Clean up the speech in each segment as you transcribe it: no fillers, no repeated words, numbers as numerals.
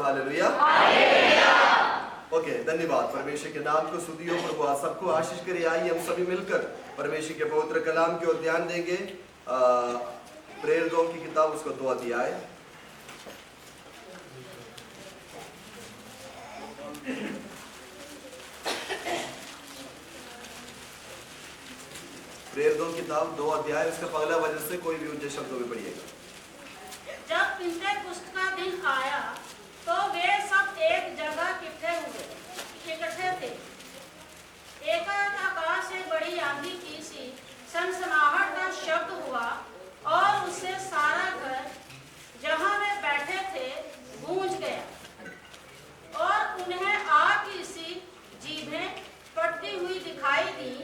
Hallelujah. Okay, धन्यवाद। परमेश्वर के नाम को स्तुति हो। प्रभु आप सबको आशीष करे। आइए हम सभी मिलकर परमेश्वर के पवित्र कलाम की ओर ध्यान देंगे। प्रेरितों की किताब उसका 2 अध्याय। प्रेरितों की किताब 2 अध्याय उसका पहला वचन से कोई भी ऊंचे शब्दों में पढ़िएगा। जब पिन्तेकुस्त का दिन आया तो वे सब एक जगह इकट्ठे थे। एकाएक आकाश से बड़ी आंधी की सी सनसनाहट का शब्द हुआ और उससे सारा घर जहां वे बैठे थे गूंज गया और उन्हें आग की सी जीभें फटती हुई दिखाई दी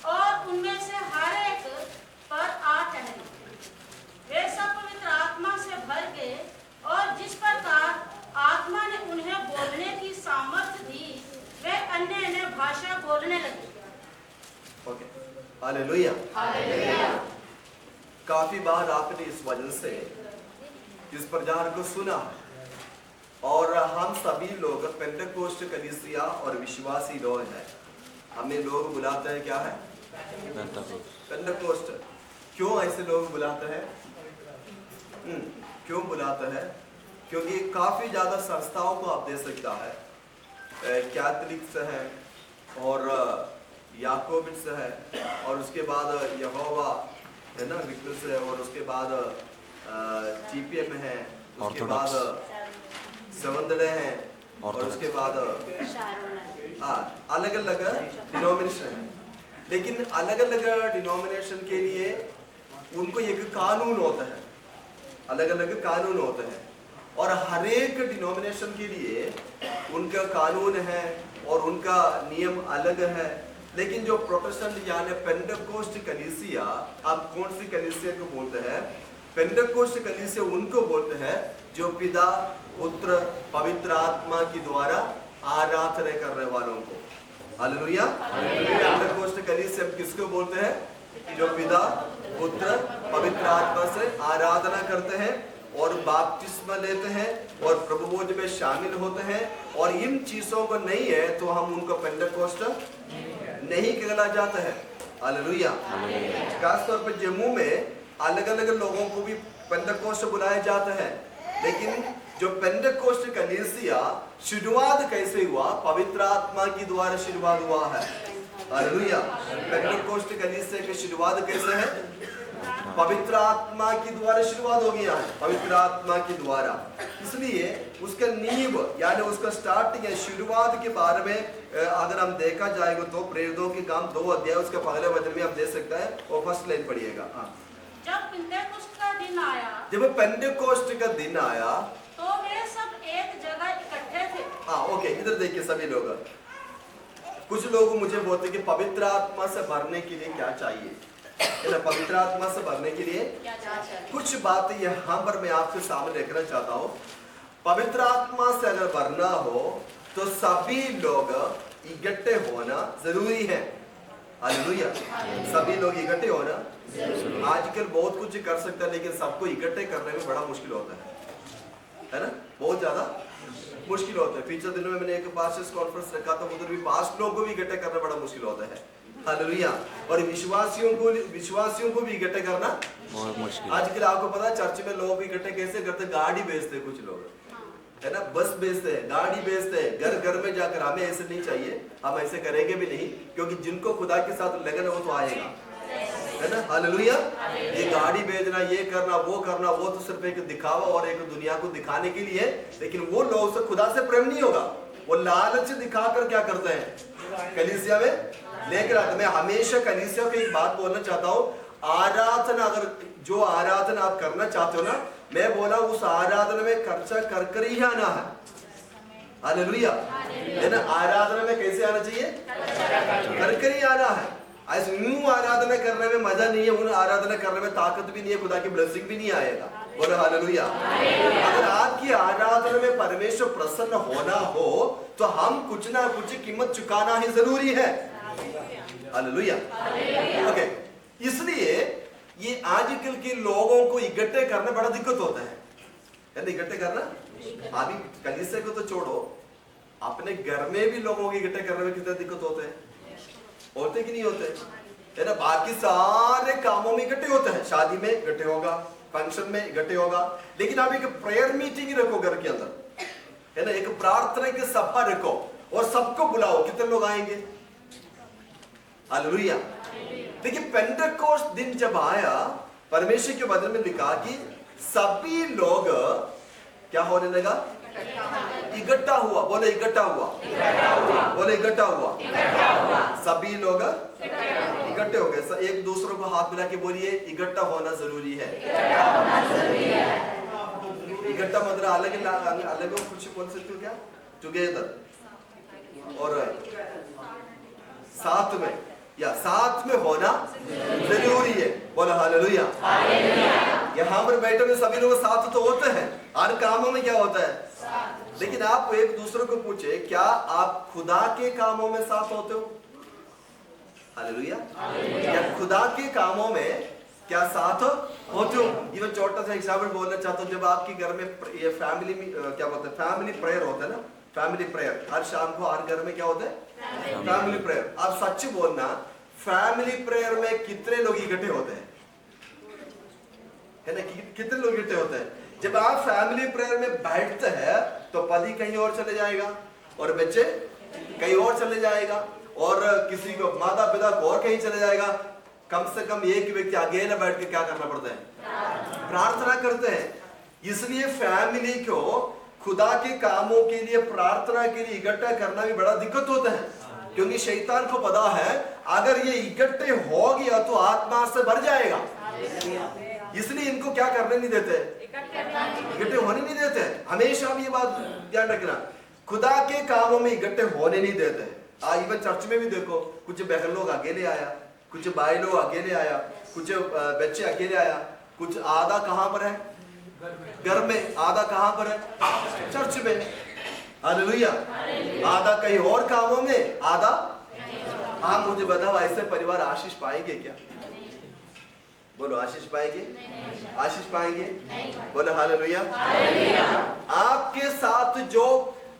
और उनमें से हर एक पर आ ठहरी। वे सब पवित्र आत्मा से भर गए और जिस प्रकार आत्मा ने उन्हें बोलने की सामर्थ्य दी वे अन्य भाषा बोलने लगे। Okay, hallelujah. काफी बार आपने इस वचन से इस प्रचार को सुना और हम सभी लोग पेंटेकोस्ट कलीसिया और विश्वासी लोग हैं। हमें लोग बुलाते हैं क्या है? पेंटेकोस्ट। क्यों ऐसे लोग बुलाते हैं? क्यों बुलाते हैं? क्योंकि काफी ज्यादा संस्थाओं को आप दे सकता है। कैथलिक्स है और याकोबिट्स है और उसके बाद यहोवा है ना, विटनेस है और उसके बाद TPM है, उसके बाद सवंदड़े हैं और उसके बाद अलग अलग डिनोमिनेशन है। लेकिन अलग अलग डिनोमिनेशन के लिए उनको एक कानून होता है, अलग अलग कानून होते हैं और हर एक डिनोमिनेशन के लिए उनका कानून है और उनका नियम अलग है। लेकिन जो प्रोटेस्टेंट यानी पेंटेकोस्ट कलीसिया, आप कौन सी कलीसिया को बोलते हैं? पेंटेकोस्ट कलीसिया उनको बोलते हैं जो पिता पुत्र पवित्र आत्मा के द्वारा आराधना करने वालों को। हालेलुया। पेंटेकोस्ट कलीसिया किसको बोलते हैं? जो पिता पुत्र पवित्र आत्मा से आराधना करते हैं और बपतिस्मा लेते हैं और प्रभु भोज में शामिल होते हैं। और इन चीजों को नहीं है तो हम उनको पेंटेकोस्ट नहीं कहला जाता है। हालेलुया। खासतौर पर जम्मू में अलग अलग लोगों को भी पेंटेकोस्ट बुलाया जाता है। लेकिन जो पेंटेकोस्ट कलीसिया शुरुआत कैसे हुआ? पवित्र आत्मा के द्वारा शुरुआत हुआ है। हालेलुया। पेंटेकोस्ट कलीसिया की शुरुआत कैसे है? पवित्र आत्मा के द्वारा शुरुआत हो गया है, पवित्र आत्मा के द्वारा। इसलिए उसका नींव यानी उसका स्टार्टिंग या शुरुआत के बारे में अगर हम देखा जाएगा तो प्रेरितों के काम 2 अध्याय उसका पहले वचन में हम दे सकता है और फर्स्ट लाइन पढ़िएगा। जब पेंटेकोस्ट का दिन आया, जब पेंटेकोस्ट का दिन आया तो वे सब एक जगह इकट्ठे थे। ओके, इधर देखिए सभी लोग। कुछ लोग मुझे बोलते कि पवित्र आत्मा से भरने के लिए क्या चाहिए? पवित्र आत्मा से भरने के लिए कुछ बातें यहाँ पर मैं आपके सामने रखना चाहता हूँ। पवित्र आत्मा से अगर भरना हो तो सभी लोग इकट्ठे होना जरूरी है। हालेलुया। सभी लोग इकट्ठे होना। आजकल बहुत कुछ कर सकता है लेकिन सबको इकट्ठे करने में बड़ा मुश्किल होता है ना? बहुत ज्यादा मुश्किल होता है। पिछले दिनों में मैंने एक पास्टर्स कॉन्फ्रेंस रखा था, उधर भी पास्ट लोगों को भी इकट्ठे करना बड़ा मुश्किल होता है। हालेलुया। और विश्वासियों को भी इकट्ठे करना बहुत मुश्किल। आजकल आपको पता है चर्च में लोग इकट्ठे कैसे करते? गाड़ी भेजते कुछ लोग, है ना, बस भेजते हैं, गाड़ी भेजते हैं, घर घर में जाकर। हमें ऐसे नहीं चाहिए, हम ऐसे करेंगे भी नहीं, क्योंकि जिनको खुदा के साथ लगन है वो तो आएगा, है ना। हालेलुया। ये गाड़ी भेजना, ये करना, वो करना, वो तो सिर्फ एक दिखावा और एक दुनिया को दिखाने के लिए। लेकिन वो लोग से खुदा से प्रेम नहीं होगा, वो लालच दिखाकर क्या करते हैं? कलीसिया में लेकर आते। मैं हमेशा कलीसिया को एक बात बोलना चाहता हूँ, आराधना अगर जो आराधना आप करना चाहते हो ना, मैं बोला उस आराधना में खर्चा कर कर ही आना है। हालेलुया। है ना। आराधना में कैसे आना चाहिए? कर कर ही आना है। ऐसे यूं आराधना करने में मजा नहीं है, उन आराधना करने में ताकत भी नहीं है, खुदा की ब्लेसिंग भी नहीं आएगा। बोले हालेलुया। अगर आपकी आराधना में परमेश्वर प्रसन्न होना हो तो हम कुछ ना कुछ कीमत चुकाना ही जरूरी है। हालेलुया। ओके, इसलिए ये आजकल के लोगों को इकट्ठे करना बड़ा दिक्कत होता है। इकट्ठे करना अभी कलीसिया को तो छोड़ो, अपने घर में भी लोगों की इकट्ठे करने में कितने दिक्कत होते हैं, होते कि नहीं होते है ना। बाकी सारे कामों में इकट्ठे होते हैं, शादी में इकट्ठे होगा, फंक्शन में इकट्ठे होगा, लेकिन आप एक प्रेयर मीटिंग रखो घर के अंदर है ना, एक प्रार्थना की सभा रखो और सबको बुलाओ, कितने लोग आएंगे? हालेलुया। देखिए पेंटेकोस्ट दिन जब आया, परमेश्वर के वचन में लिखा कि सभी लोग क्या होने लगा? इकट्ठा हुआ। बोले इकट्ठा हुआ, बोले इकट्ठा हुआ। सभी लोग इकट्ठे हो गए। एक दूसरों को हाथ मिला के बोलिए इकट्ठा होना जरूरी है। इकट्ठा मतलब अलग अलग कुछ बोल सकते हो क्या? टुगेदर और साथ में, या साथ में होना जरूरी है। बोला हालेलुया। यहाँ पर बैठे हुए सभी लोग साथ तो होते हैं, हर कामों में क्या होता है? लेकिन आप एक दूसरे को पूछे, क्या आप खुदा के कामों में साथ होते हो? हालेलुया। या खुदा के कामों में क्या साथ होते हो? ये मैं छोटा सा एग्जाम्पल बोलना चाहता हूँ। जब आपके घर में ये फैमिली में क्या बोलते हैं, फैमिली प्रेयर होता है ना, फैमिली प्रेयर हर शाम को हर घर में क्या होता है? Family prayer. आप सच बोलना, फैमिली प्रेयर में कितने लोग इकट्ठे होते हैं? है ना, कितने लोग इकट्ठे होते हैं? जब आप फैमिली प्रेयर में बैठते हैं तो पति कहीं और चले जाएगा और बच्चे कहीं और चले जाएगा और किसी को माता पिता को और कहीं चले जाएगा। कम से कम एक व्यक्ति अकेले बैठ के क्या करना पड़ता है? प्रार्थना करते हैं। इसलिए फैमिली को खुदा के कामों के लिए, प्रार्थना के लिए इकट्ठा करना भी बड़ा दिक्कत होता है, क्योंकि शैतान को पता है अगर ये इकट्ठे हो गया तो आत्मा से भर जाएगा। इसलिए इनको क्या करने नहीं देते, इकट्ठे होने नहीं देते। हमेशा भी ये बात ध्यान रखना, खुदा के कामों में इकट्ठे होने नहीं देते। इवन चर्च में भी देखो, कुछ बहन लोग अकेले आया, कुछ भाई लोग अकेले आया, कुछ बच्चे अकेले आया, कुछ आधा कहाँ पर है? घर में। आधा कहाँ पर है? चर्च में। हालेलुया। आधा कहीं और कामों में, आधा। आप मुझे बताओ, ऐसे परिवार आशीष पाएंगे क्या? बोलो आशीष पाएंगे? आशीष पाएंगे? बोलो हालेलुया। आपके साथ जो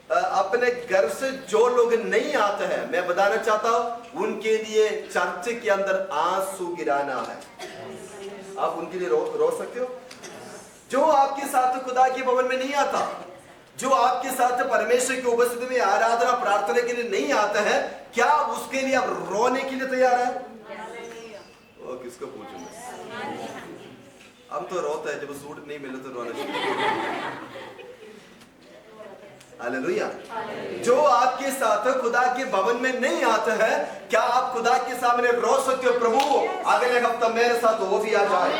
अपने घर से जो लोग नहीं आते हैं, मैं बताना चाहता हूं उनके लिए चर्च के अंदर आंसू गिराना है। आप उनके लिए रो सकते हो। जो आपके साथ खुदा के भवन में नहीं आता, जो आपके साथ परमेश्वर की उपस्थिति में आराधना प्रार्थना के लिए नहीं आता है, क्या उसके लिए आप रोने के लिए तैयार है? ओ, किसको पूछूं मैं? हम तो रोते हैं, जब सूट नहीं मिले तो रोना शुरू। हालेलुया। जो आपके साथ खुदा के भवन में नहीं आते हैं, क्या आप खुदा के सामने रो सकते हो, प्रभु अगले हफ्ता मेरे साथ वो भी आ जाए?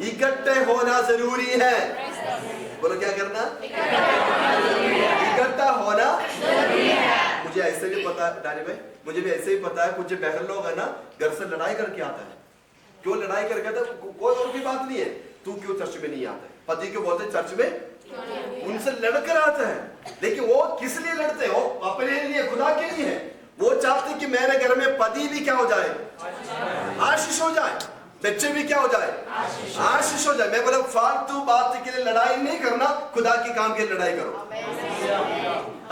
इकट्ठे होना जरूरी है। बोलो क्या करना? इकट्ठा होना जरूरी है। मुझे ऐसे भी पता है डाली भाई, मुझे भी ऐसे ही पता है, कुछ बहन लोग है ना घर से लड़ाई करके आता है। क्यों लड़ाई करके आता है? कोई और भी बात नहीं है, तू क्यों चर्च में नहीं आता है? पति को बोलते चर्च में उनसे लड़कर आते हैं, लेकिन वो किस लिए लड़ते हो? अपने लिए, खुदा के लिए है। वो चाहते कि मेरे घर में पति भी क्या हो जाए? आशीष हो जाए, बच्चे भी क्या हो जाए? आशीष हो जाए। मैं बोला फालतू बात के लिए लड़ाई नहीं करना, खुदा के काम के लिए लड़ाई करो।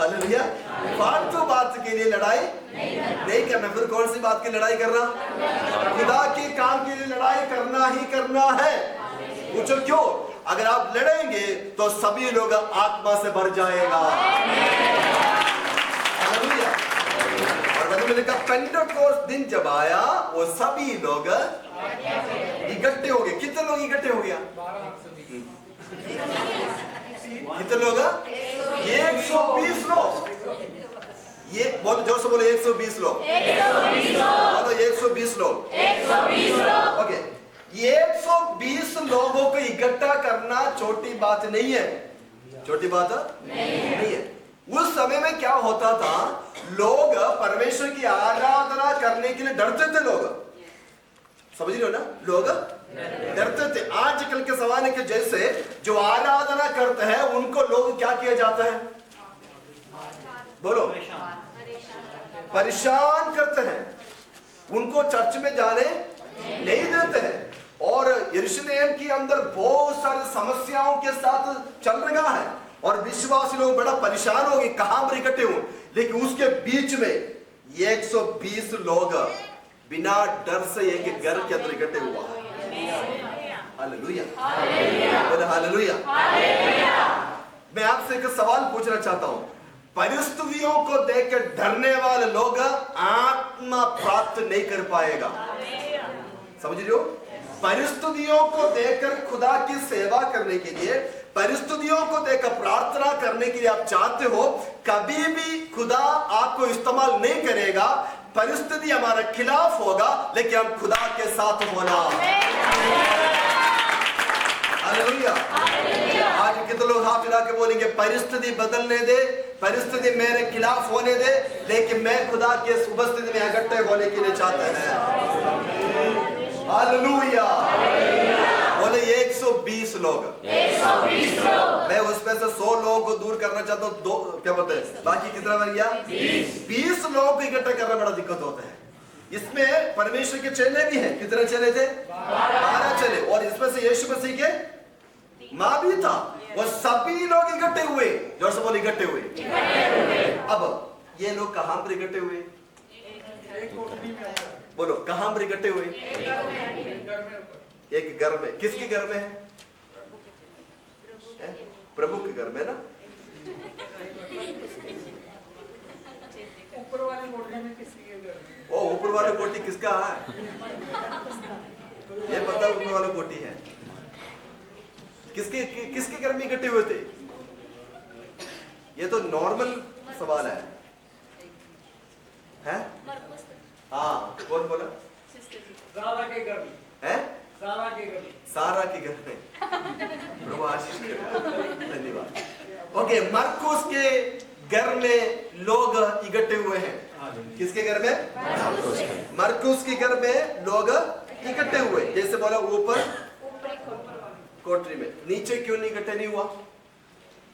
हालेलुया। फालतू बात के लिए लड़ाई नहीं करना। फिर कौन सी बात की लड़ाई करना? खुदा के काम के लिए लड़ाई करना ही करना है। पूछो क्यों? अगर आप लड़ेंगे तो सभी लोग आत्मा से भर जाएगा। हालेलुया। और मैंने कहा पेंटेकोस्ट दिन जब आया, वो सभी लोग इकट्ठे हो गए। कितने लोग इकट्ठे हो गया? कितने लोग? 120 लोग। ये बहुत जोर से बोलो, 120 लोग। 120 लोग। ओके, 120 लोगों को इकट्ठा करना छोटी बात नहीं है। छोटी बात नहीं है। उस समय में क्या होता था, लोग परमेश्वर की आराधना करने के लिए डरते थे। लोग समझ रहे हो ना, लोग डरते थे। आजकल के जमाने के जैसे जो आराधना करते हैं उनको लोग क्या किया जाता है? बोलो, परेशान करते हैं। उनको चर्च में जाने नहीं देते हैं। और यरूशलेम के अंदर बहुत सारी समस्याओं के साथ चल रहा है और विश्वासी लोग बड़ा परेशान हो गए, कहां पर इकट्ठे हो। लेकिन उसके बीच में 120 लोग बिना डर से एक घर के अंदर इकट्ठे हुआ है। Hallelujah, hallelujah. मैं आपसे एक सवाल पूछना चाहता हूं, परिस्थितियों को देखकर डरने वाले लोग आत्मा प्राप्त नहीं कर पाएगा। समझ रहे हो? परिस्थितियों को देखकर खुदा की सेवा करने के लिए, परिस्थितियों को देखकर प्रार्थना करने के लिए आप चाहते हो, कभी भी खुदा आपको इस्तेमाल नहीं करेगा। परिस्थिति हमारे खिलाफ होगा, लेकिन हम खुदा के साथ होना। हालेलुया। आज कितने लोग हाथ मिला के बोलेंगे, परिस्थिति बदलने दे, परिस्थिति मेरे खिलाफ होने दे, लेकिन मैं खुदा के उपस्थिति में इकट्ठे होने के लिए चाहते हैं। हालेलुया। बोले 120 लोग, 120 लोग। मैं उसमें से 100 लोगों को दूर करना चाहता हूँ। दो क्या बोलते हैं, बाकी कितना बन गया? 20 लोग को इकट्ठा करना बड़ा दिक्कत होता है। इसमें परमेश्वर के चेले भी हैं। कितने चेले थे? 12 चेले। और इसमें से यीशु मसीह के माँ भी था। वो सभी लोग इकट्ठे हुए। जोर से बोल, इकट्ठे हुए। अब ये लोग कहां पर इकट्ठे हुए? बोलो, कहां पर इकट्ठे हुए? एक घर में। किसके घर में है? प्रभु के घर में ना। ऊपर वाली कोठी में किसी के घर में। ओ, ऊपर वाली कोठी किसका है? ये पता ऊपर वाली कोठी है किसके? किसके घर में इकट्ठे हुए थे? ये तो नॉर्मल सवाल है। हैं? हाँ, कौन बोला? सारा के घर में। हैं? सारा के घर में। सारा के घर में। प्रभु आशीष करे, धन्यवाद। ओके, मरकुस के घर में लोग इकट्ठे हुए हैं। किसके घर में? मरकुस के घर में लोग इकट्ठे हुए। जैसे बोला ऊपर कोठरी में। नीचे क्यों नहीं इकट्ठे नहीं हुआ?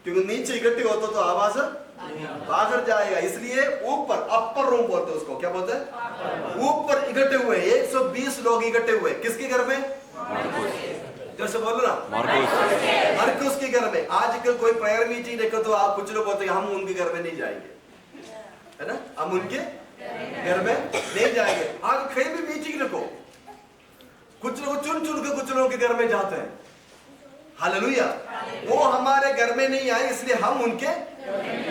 क्योंकि नीचे इकट्ठे होता तो आवाज बाहर जाएगा, इसलिए ऊपर, अपर रूम बोलते हैं उसको। क्या बोलते हैं? ऊपर इकट्ठे हुए। 120 लोग इकट्ठे हुए। किसके घर में? जैसे बोलो ना, मरकुस के घर में। आजकल कोई प्रेयर मीटिंग देखो तो आप कुछ लोग बोलते हैं हम उनके घर में नहीं जाएंगे, है ना, हम उनके घर में नहीं जाएंगे। आज कहीं भी मीटिंग देखो, कुछ लोग चुन चुन के कुछ लोगों के घर में जाते हैं। हालेलुया। वो हमारे घर में नहीं आए इसलिए हम उनके,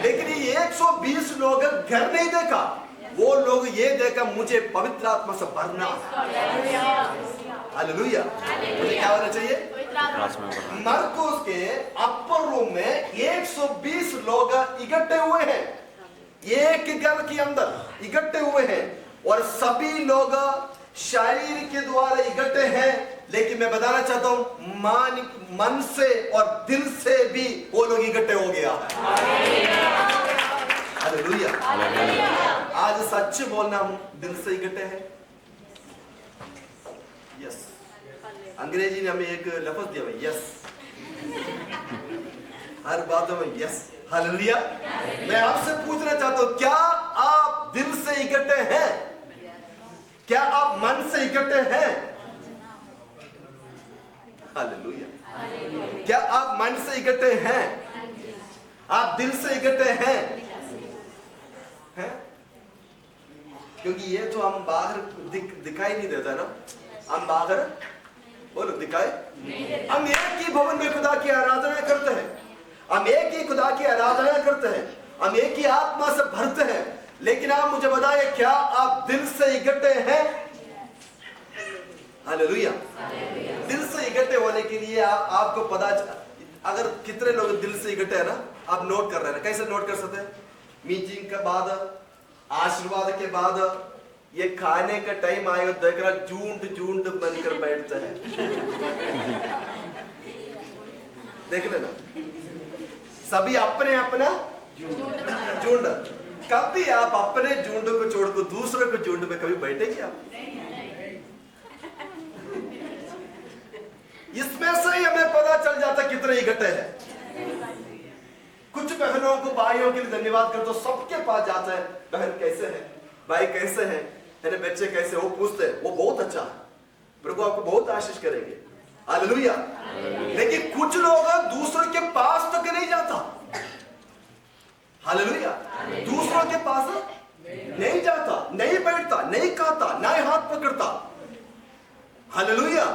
लेकिन ये 120 लोग घर नहीं देखा, वो लोग ये देखा मुझे पवित्र आत्मा से भरना। हालेलुया। मुझे क्या होना चाहिए? मरकुस के अपर रूम में 120 लोग इकट्ठे हुए हैं, एक घर के अंदर इकट्ठे हुए हैं, और सभी लोग शरीर के द्वारा इकट्ठे हैं, लेकिन मैं बताना चाहता हूं मन से और दिल से भी वो लोग इकट्ठे हो गया है। हालेलुया। आज सच बोलना, हम दिल से इकट्ठे हैं। यस। अंग्रेजी ने हमें एक लफ्ज दिया है, यस। हर बात में यस। हालेलुया। मैं आपसे पूछना चाहता हूं, क्या आप दिल से इकट्ठे हैं? क्या आप मन से इकट्ठे हैं? हालेलुया। क्या आप मन से इकट्ठे हैं? आप दिल से इकट्ठे हैं? हैं? क्योंकि ये तो हम बाहर दिखाई नहीं देता ना, हम बाहर बोलो दिखाई। हम एक ही भवन में खुदा की आराधना करते हैं, हम एक ही खुदा की आराधना करते हैं, हम एक ही आत्मा से भरते हैं, लेकिन आप मुझे बताइए, क्या आप दिल से इकट्ठे हैं? हालेलुया। दिल से इकट्ठे होने के लिए आपको पता, अगर कितने लोग दिल से इकट्ठे हैं ना, आप नोट कर रहे हैं। कैसे नोट कर सकते हैं? मीटिंग के बाद, आशीर्वाद के बाद, ये खाने का टाइम आएगा, देख रहा झूंड झूंड बनकर बैठते हैं। देख लेना, सभी अपने अपना झुंड। कभी आप अपने झुंड को छोड़कर दूसरे को झुंड में कभी बैठेंगे आप? इसमें से ही हमें पता चल जाता कितने इकट्ठे हैं। कुछ बहनों को, भाइयों के लिए धन्यवाद कर, तो सबके पास जाता है, बहन कैसे है, भाई कैसे है, बच्चे कैसे, वो पूछते हैं, वो बहुत अच्छा है, प्रभु आपको बहुत आशीष करेंगे। हालेलुया। लेकिन कुछ लोग दूसरों के पास तक नहीं जाता। हालेलुया। दूसरों के पास नहीं जाता, नहीं बैठता, नहीं खाता, नहीं हाथ पकड़ता। हालेलुया।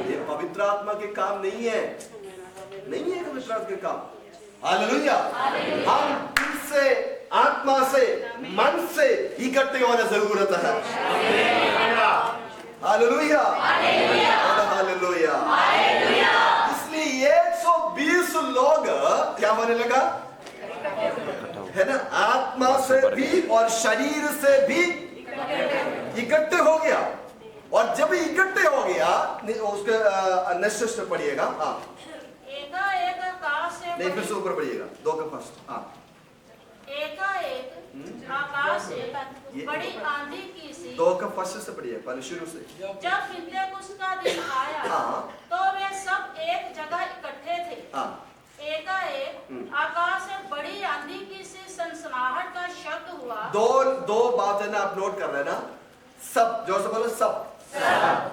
ये पवित्र आत्मा के काम नहीं है, नहीं है पवित्र आत्मा के काम। हालेलुया। हम दिल से, आत्मा से, मन से इकट्ठे होने जरूरत है। हालेलुया। हालेलुया। इसलिए 120 लोग क्या होने लगा है ना, आत्मा से भी और शरीर से भी इकट्ठे हो गया। और जब इकट्ठे हो गया उसके नेक्स्ट पढ़िएगा। हाँ, एकाएक आकाश से नहीं फिर से ऊपर पढ़िएगा, 2 का फर्स्ट। हाँ, एकाएक आकाश से बड़ी आंधी की सी। 2 का फर्स्ट से पढ़िए, पहले शुरू से। जब पिन्तेकुस्त का दिन आया हाँ। तो वे सब एक जगह इकट्ठे थे। हाँ, एकाएक आकाश से बड़ी आंधी की सी सनसनाहट का शब्द हुआ। दो बातें ना आप नोट कर रहे हैं ना। सब, जोर से बोलो, सब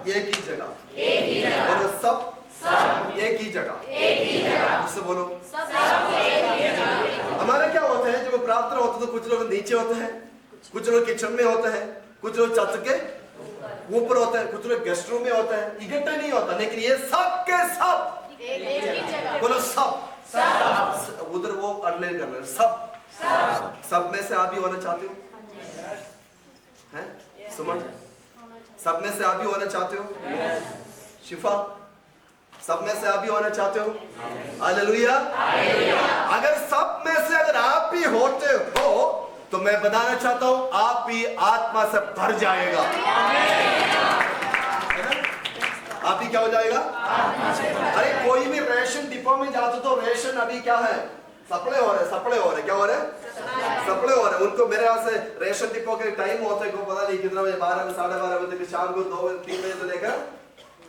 एक ही जगह, बोलो सब एक ही जगह, उससे बोलो। हमारे क्या होता है जब प्रार्थना होता है तो कुछ लोग नीचे होते हैं, कुछ लोग किचन में होते हैं, कुछ लोग छत के ऊपर होते हैं, कुछ लोग गेस्ट रूम में होते हैं। इकट्ठा नहीं होता, लेकिन ये सब के सब, बोलो सब। उधर वो अंडरलाइन कर रहे हैं, सब में से आप भी होना चाहते हो? हैं सुमन, सब में से आप भी होना चाहते हो? शिफा, सब में से आप भी होना चाहते हो? हालेलुया। अगर सब में से अगर आप भी होते हो तो मैं बताना चाहता हूं आप भी आत्मा से भर जाएगा। आप भी क्या हो जाएगा? अरे कोई भी रेशन डिपो में जाते तो रेशन अभी क्या है, सप्लाई हो रहे, क्या हो रहे? सप्लाई हो रहे। उनको मेरे यहाँ से रेशन डिपो के टाइम होते हैं, पता नहीं कितना बजे, 12 साढ़े 12 बजे तक, शाम को 2-3 बजे से लेकर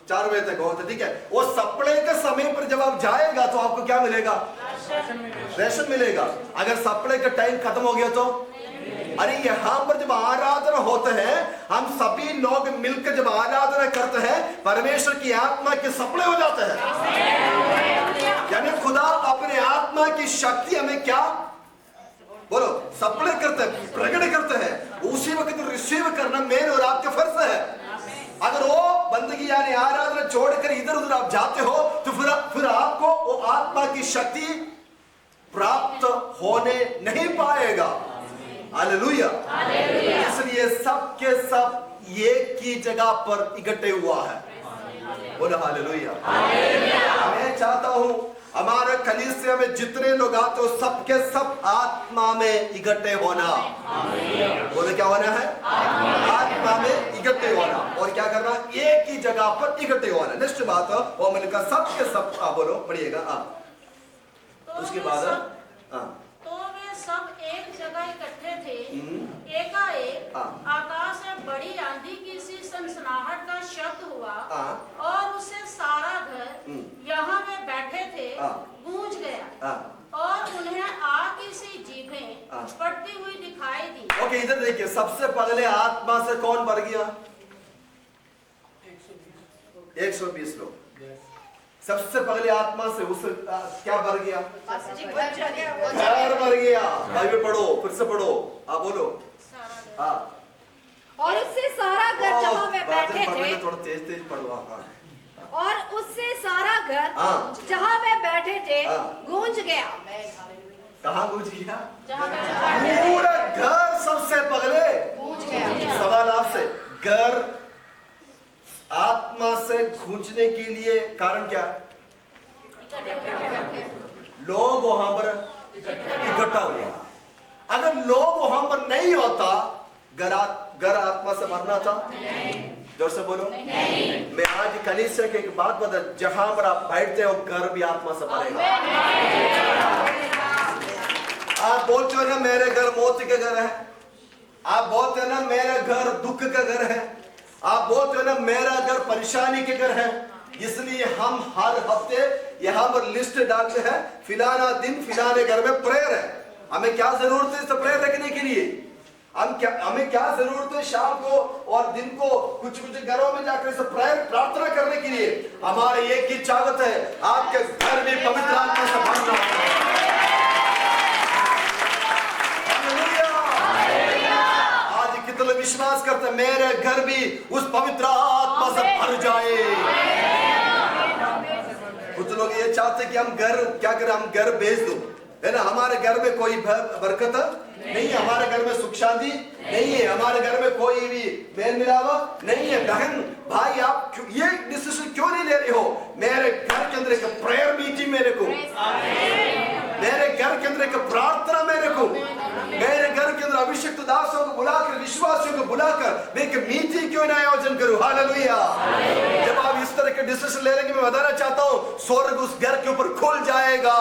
4 बजे तक होते, ठीक है। वो सप्लाई के समय पर जब आप जाएगा तो आपको क्या मिलेगा? रेशन मिलेगा। अगर सप्लाई का टाइम खत्म हो गया तो अरे यहाँ पर जब आराधना होते हैं, हम सभी लोग मिलकर जब आराधना करते हैं, परमेश्वर की आत्मा के सप्लाई हो जाते हैं। यानी खुदा अपने आत्मा की शक्ति हमें क्या बोलो सप्लाई करते हैं, प्रकट करते हैं। उसी वक्त रिसीव करना मेरे और आपके फर्ज है। अगर वो बंदगी यानी आराधना छोड़कर इधर उधर आप जाते हो तो फिर आपको वो आत्मा की शक्ति प्राप्त होने नहीं पाएगा। हालेलुया। इसलिए सब के सब एक ही जगह पर इकट्ठे हुआ है। बोलो हालेलुया। मैं चाहता हूं हमारे कलीसिया में जितने लोग आते हो सबके सब आत्मा में इकट्ठे होना। बोले क्या होना है? आत्मा में इकट्ठे होना। और क्या करना? एक ही जगह पर इकट्ठे होना। नेक्स्ट बात वो मैंने कहा सबके सब बोलो पढ़िएगा। उसके बाद तो वे सब एक जगह इकट्ठे थे। एकाएक आकाश से बड़ी आंधी की सी सनसनाहट का शब्द हुआ और उससे सारा घर यहाँ में बैठे थे गूंज गया और उन्हें आग की सी जीभें पड़ती हुई दिखाई दी। ओके, इधर देखिए, सबसे पहले आत्मा से कौन भर गया? 120 लोग। सबसे पहले आत्मा से उस क्या भर गया? घर भर गया। बाइबल पढ़ो, फिर से पढ़ो, आप बोलो। हाँ, और उससे सारा घर जहाँ में बैठे थे, थोड़ा तेज पढ़ो। और उससे सारा घर जहाँ में बैठे थे गूंज गया। कहाँ गूंज गया? पूरा घर सबसे पहले गूंज गया। सवाल आपसे, घर आत्मा से गूंजने के लिए कारण क्या? लोग वहां पर इकट्ठा हुआ। अगर लोग वहां पर नहीं होता, घर आत्मा से भरना था? जोर से बोलो। मैं आज कलीसिया की एक बात बता, जहां पर आप बैठते हो घर भी आत्मा से भरेगा। आप बोलते हो ना मेरे घर मोती के घर है, आप बोलते हो ना मेरा घर दुख का घर है, आप बोलते हो ना मेरा घर परेशानी के घर है। इसलिए हम हर हफ्ते यहाँ पर लिस्ट डालते हैं, फिलाना दिन फिलाने घर में प्रेयर है। हमें क्या जरूरत है इस प्रेयर रखने के लिए? हमें क्या जरूरत है शाम को और दिन को कुछ कुछ घरों में जाकर इसे प्रार्थना करने के लिए? हमारे एक ही चाहत है, आपके घर में पवित्र आत्मा से भरना। आज कितने विश्वास करते हैं मेरे घर भी उस पवित्र आत्मा से भर जाए? कुछ लोग ये चाहते कि हम घर क्या करें, हम घर भेज दो, है ना, हमारे घर में कोई बरकत नहीं है, हमारे घर में सुख शांति नहीं है, हमारे घर में कोई भी मेल मिलावा नहीं है। बहन भाई, आप ये डिसीजन क्यों नहीं ले रहे हो? मेरे घर के अंदर एक प्रेयर मीटिंग मेरे को, मेरे घर के अंदर एक प्रार्थना मेरे को, मेरे घर के अंदर अभिषिक्त दासों को बुलाकर, विश्वासियों को बुलाकर मैं एक मीटिंग क्यों ना आयोजन करूं? हालेलुया। जब आप इस तरह के डिसीजन ले लेंगे, मैं बताना चाहता हूं, स्वर्ग उस घर के ऊपर खुल जाएगा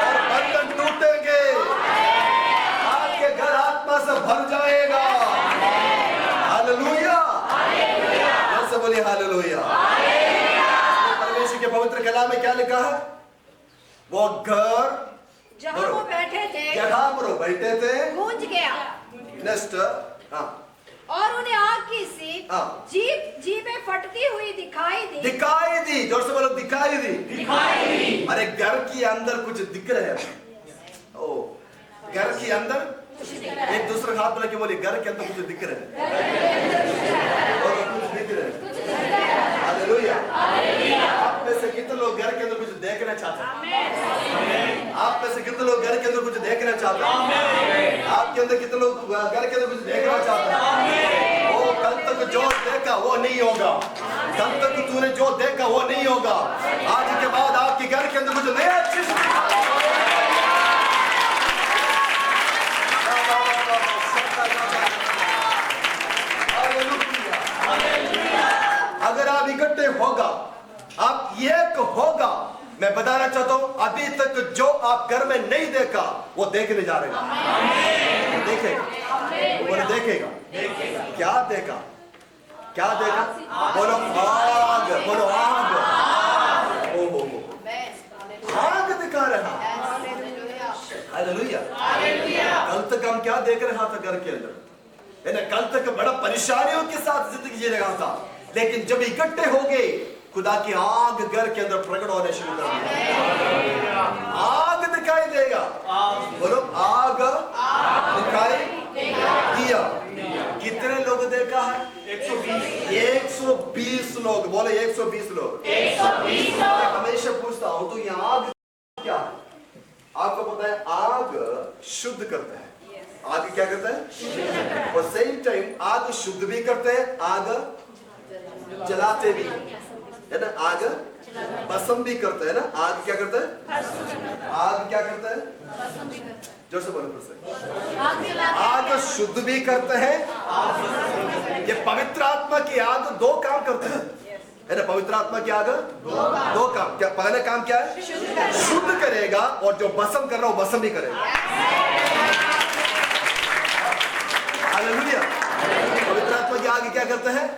और बंधन टूटेंगे, आपके घर आत्मा से भर जाएगा। हालेलुया, ऐसे बोलिए हालेलुया। परमेश्वर के पवित्र कलाम में क्या लिखा है? वो घर जहाँ वो बैठे थे, जहाँ पर बैठे थे, गूंज गया। नेक्स्ट, हाँ, और उन्हें आग की सी हाँ, जीभें फटती हुई दिखाई दी। जोर से बोलो, दिखाई दी। अरे घर के अंदर कुछ दिख रहा है। ओ, घर के अंदर एक दूसरे हाथ मिला के बोले, घर के अंदर कुछ दिख रहा है, और कुछ दिख रहा है। हालेलुया। आप में से कितने लोग घर के अंदर कुछ देखना चाहते हैं? आप में से कितने लोग घर के अंदर कुछ देखना चाहते हैं? आपके अंदर कितने लोग घर के अंदर कुछ देखना चाहते हैं? वो कल तक जो देखा वो नहीं होगा, कल तक तूने जो देखा वो नहीं होगा। आज के बाद आपके घर के अंदर कुछ नया चीज, अगर आप इकट्ठे होगा, आप एक होगा, मैं बताना चाहता हूं, अभी तक जो आप घर में नहीं देखा वो देखने जा रहे हैं। देखेगा, बोले देखेगा, क्या देखा? क्या देखा? बोलो आग, बोलो आग। ओ आग दिखा रहा। हालेलुया। कल तक हम क्या देख रहा था घर के अंदर, है ना? कल तक बड़ा परेशानियों के साथ जिंदगी जी रहा था, लेकिन जब इकट्ठे हो गए, खुदा की आग घर के अंदर प्रकट होने शुरू कर दिया। आग दिखाई देगा, बोलो आग दिखाई दिया। कितने लोग देखा है? 120 लोग। बोले 120 लोग। हमेशा पूछता हूं, तो ये आग क्या है? आपको पता है, आग शुद्ध करता है। आग क्या करता है? और सेम टाइम आग शुद्ध भी करते हैं, आग जलाते भी है ना, आग भस्म भी करते है ना। आग क्या करता है? आग क्या करता है? जोर से बोलो फिर से। आग शुद्ध भी करते हैं। ये पवित्र आत्मा की आग दो काम करते हैं, है ना? पवित्र आत्मा की आग दो काम। क्या पहले काम क्या है? शुद्ध करेगा, और जो भस्म कर रहा हो भस्म भी करेगा। हालेलुया। पवित्र आत्मा की आग क्या करता है?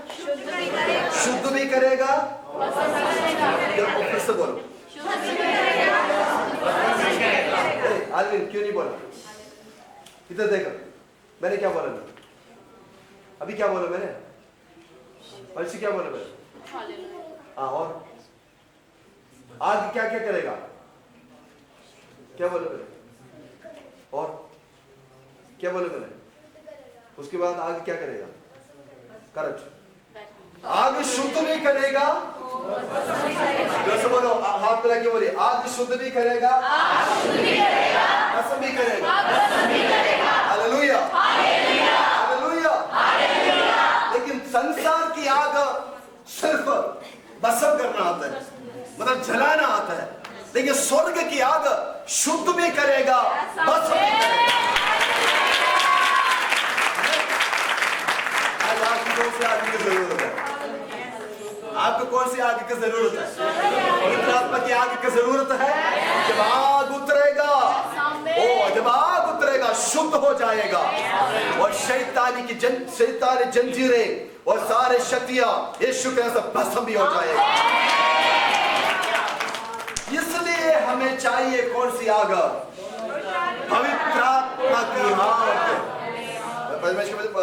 शुद्ध भी करेगा। फिर से बोलो। आलविन क्यों नहीं बोला? इधर देखो, मैंने क्या बोला? अभी क्या बोला मैंने? अर्शी क्या बोला मैंने? हाँ, और आग क्या क्या करेगा? क्या बोले मैंने? और क्या बोले मैंने? उसके बाद आग क्या करेगा? करेक्ट। आग शुद्ध भी करेगा। जैसे बोलो, हाथ मिला के बोलिए, आग शुद्ध भी करेगा, भस्म भी करेगा। Hallelujah, hallelujah. लेकिन संसार की आग सिर्फ भस्म करना आता है, मतलब जलाना आता है, लेकिन स्वर्ग की आग शुद्ध भी करेगा, भस्म भी करेगा। आज आपकी कौन सी आग की जरूरत है? आपको कौन सी आग की जरूरत है? पवित्र आत्मा की आग की जरूरत है। जब आग उतरेगा, ओ जब आग उतरेगा, शुद्ध हो जाएगा, और शैतानी जंजीरें और सारे शक्तियां यीशु के नाम से भस्म भी हो जाएगा। इसलिए हमें चाहिए कौन सी आग? पवित्र आत्मा की आग।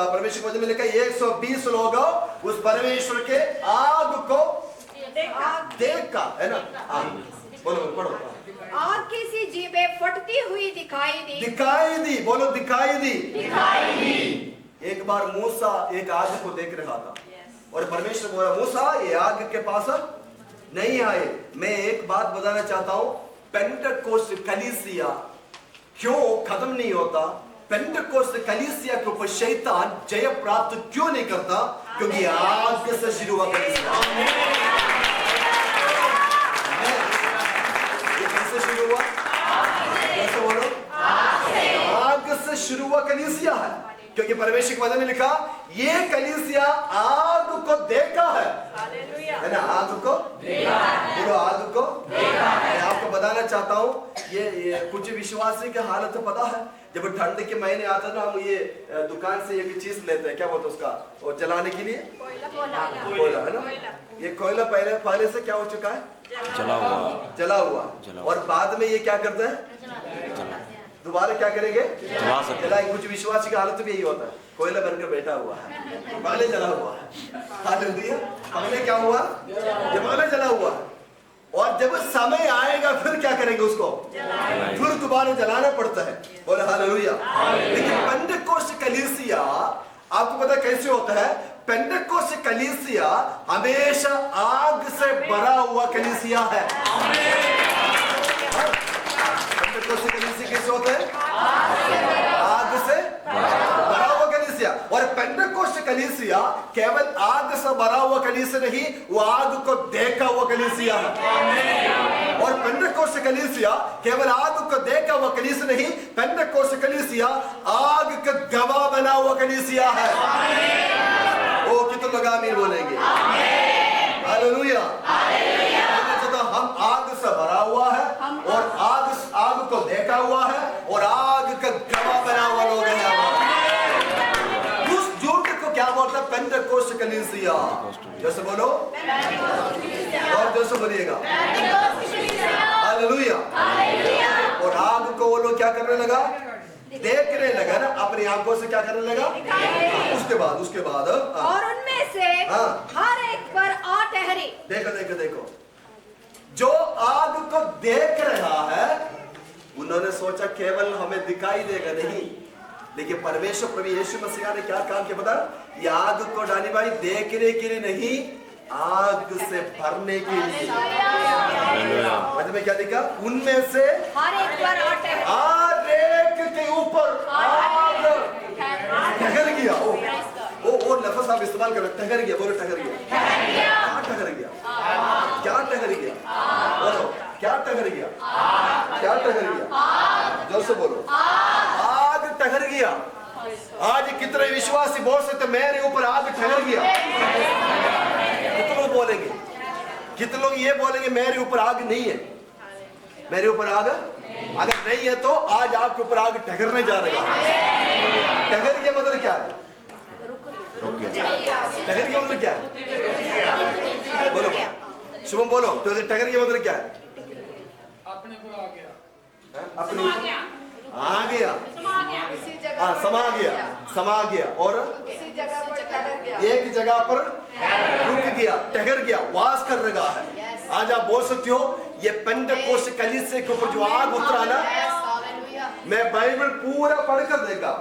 परमेश्वर के वचन में लिखा 120 लोग उस परमेश्वर के आग को देखा, है ना? बोलो पढ़ो। आग की सी जीभें फटती हुई दिखाई दी। बोलो दिखाई दी। एक बार मूसा एक आग को देख रहा था और परमेश्वर बोला मूसा ये आग के पास नहीं आए। मैं एक बात बताना चाहता हूं, पेंटेकोस्ट कलीसिया क्यों खत्म नहीं होता? पेंटेकोस्ट कलीसिया के ऊपर शैतान जय प्राप्त क्यों नहीं करता? क्योंकि आग से शुरू हुआ कलीसिया। ये कैसे शुरू हुआ? कैसे बोलो? आग से शुरू हुआ कलीसिया है, क्योंकि परमेश्वर के वचन में लिखा ये कलीसिया आग को देखा है ना? आग को देखा है। बोलो आग को देखा है। मैं आपको बताना चाहता हूँ ये कुछ विश्वासी की हालत पता है, जब ठंड के महीने आता है ना, हम ये दुकान से एक चीज लेते हैं, क्या बोलते हैं उसका, वो जलाने के लिए कोयला, है ना? ये कोयला पहले से क्या हो चुका है? जला हुआ। और बाद में ये क्या करते हैं? दोबारा क्या करेंगे? जलाएंगे। कुछ विश्वासी की हालत भी यही होता है, कोयला बनकर बैठा हुआ है, पहले जला हुआ है। हालेलुया। पहले क्या हुआ? पहले जला हुआ है, और जब समय आएगा फिर क्या करेंगे उसको? फिर दोबारा जलाना पड़ता है। बोले हालेलुया। लेकिन पेंटेकोस्ट कलीसिया आपको पता कैसे होता है? पेंटेकोस्ट कलीसिया हमेशा आग से भरा हुआ कलीसिया है। पेंटेकोस्ट कलीसिया कैसे होता है? आग से भरा हुआ कलीसिया। और पेंटेकोस्ट कलीसिया केवल आग से भरा हुआ कलीसिया नहीं, वो आग को देखा हुआ कलीसिया है। और पेंटेकोस्ट कलीसिया केवल आग को देखा हुआ कलीसिया नहीं, पेंटेकोस्ट कलीसिया आग का गवाह बना हुआ कलीसिया है। वो कितने लोग आमीन बोलेंगे? हालेलुया। हम आग से भरा हुआ है और आग को देखा हुआ है और आग का गवाह बना हुआ लोग हैं। उस झूठ को क्या बोलता है? पेंटेकोस्ट कलीसिया। जैसे बोलो और जैसे बोलिएगा हालेलुया। और आग को वो लोग क्या करने लगा? देखने लगा ना, अपनी आंखों से क्या करने लगा? उसके बाद और उनमें से हर एक पर आ ठहरी। देखो जो आग को देख रहा है, उन्होंने सोचा केवल हमें दिखाई देगा नहीं, लेकिन परमेश्वर प्रभु यीशु मसीह ने क्या काम किया पता? ये आग को डानी भाई देखने के लिए नहीं, आग से भरने के लिए। मतलब में क्या लिखा? उनमें से हर एक पर आ ठहरी। हर एक के ऊपर आग ठहर गया। वो लफ्ज़ आप इस्तेमाल करो, ठहर गया। बोलो ठहर गया। क्या ठहर गया? क्या ठहर गया? बोलो क्या ठहर गया? क्या ठहर गया? जोर से बोलो। आग ठहर गया। आज कितने विश्वासी बोल सकते मेरे ऊपर आग ठहर गया? कितने लोग बोलेंगे? कितने लोग ये बोलेंगे मेरे ऊपर आग नहीं है? मेरे ऊपर आग अगर नहीं है तो आज आपके ऊपर आग ठहरने जा रही है। ठहर गया मतलब क्या है? ठहर गया मतलब क्या है? बोलो शुभम बोलो। तो ठहर गया मतलब क्या है? अपने को आ गया, अपने आ गया, समा गया और एक जगह पर रुक गया, ठहर गया, वास कर रहा है। आज आप बोल सकते हो ये पेंटेकोस्ट कलीसिया के ऊपर जो आग उतरा ना, मैं बाइबल पूरा पढ़कर देखा,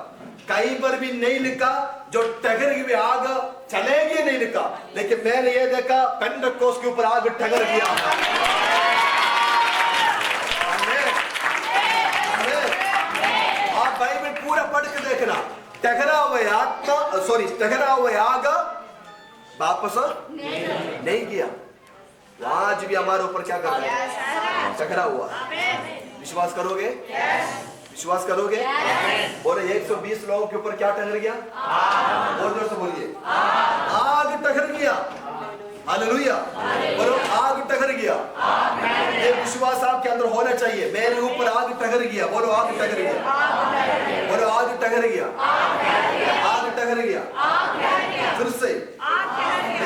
कहीं पर भी नहीं लिखा जो ठहर की आग चलेगी, नहीं लिखा, लेकिन मैंने ये देखा पेंटेकोस्ट के ऊपर आग ठहर गया। आप बाइबल पूरा पढ़ के देखना, ठहरा हुआ आग वापस नहीं किया। आज भी हमारे ऊपर क्या कर रहा है? ठहरा हुआ। विश्वास करोगे? विश्वास करोगे? बोले 120 लोगों के ऊपर क्या ठहर गया? बोल जोर से बोलिए, आग ठहर गया। हालेलुया। बोलो आग ठहर गया। ये विश्वास आपके अंदर होना चाहिए, मेरे ऊपर आग ठहर गया। बोलो आग ठहर गया। बोलो आग ठहर गया। आग ठहर गया। फिर से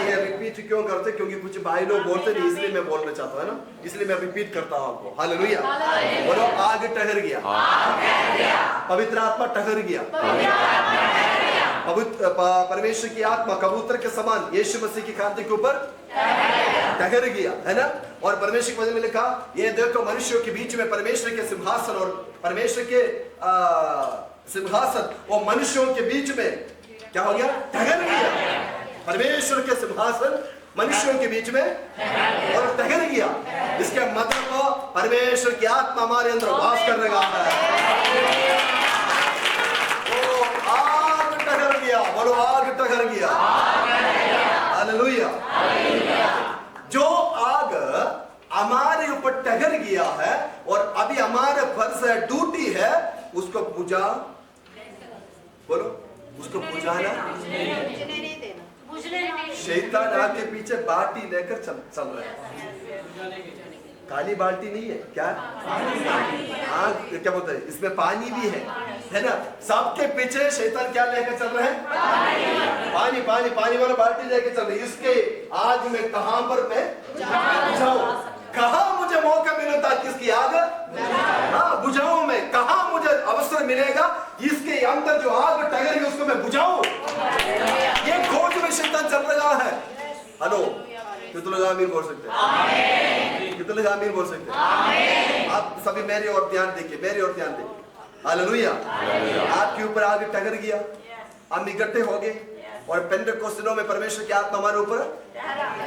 ये रिपीट क्यों करते? क्योंकि कुछ भाई लोग बोलते नहीं, इसलिए मैं बोलना चाहता हूँ, है ना, इसलिए मैं रिपीट करता हूँ आपको। हालेलुया। बोलो आग ठहर गया। पवित्र आत्मा ठहर गया। परमेश्वर की आत्मा कबूतर के समान यीशु मसीह की खांसी के ऊपर ठहर गया, है ना। और परमेश्वर के वचन में लिखा, ये देखो मनुष्यों के बीच में परमेश्वर के सिंहासन, और परमेश्वर के सिंहासन वो मनुष्यों के बीच में क्या हो गया, ठहर गया। परमेश्वर के सिंहासन मनुष्यों के बीच में और ठहर गया। इसके मतलब परमेश्वर की आत्मा हमारे अंदर वास कर रहा है। वो आग ठहर गया, बोलो आग ठहर गया। हालेलुया। जो आग हमारे ऊपर ठहर गया है और अभी हमारे फर्ज है, ड्यूटी है, उसको बुझा, बोलो उसको बुझाना। शैतान आके पीछे बाल्टी लेकर चल रहा है। काली बाल्टी नहीं है क्या, आग क्या बोलते हैं, इसमें पानी भी है ना। सबके पीछे शैतान क्या लेकर चल रहे हैं, पानी पानी पानी वाला बाल्टी लेकर चल रहे हैं। इसके आज में कहां पर मैं बुझाऊं, कहां मुझे मौका मिले ताकि इसकी आग बुझाऊं, मैं कहां मुझे अवसर मिलेगा इसके अंदर जो आग टगर है उसको मैं बुझाऊं। ये खोज में शैतान चल रहा है। हेलो, कितने लोग आमीन बोल सकते हैं, कितने लोग आमीन बोल सकते हैं। आप सभी मेरी ओर ध्यान देखिए, मेरी ओर ध्यान देखिए। हालेलुया। आपके ऊपर आग टगर गया, हम इकट्ठे हो गए और पेंटेकोस्त दिनों में परमेश्वर की आत्मा हमारे ऊपर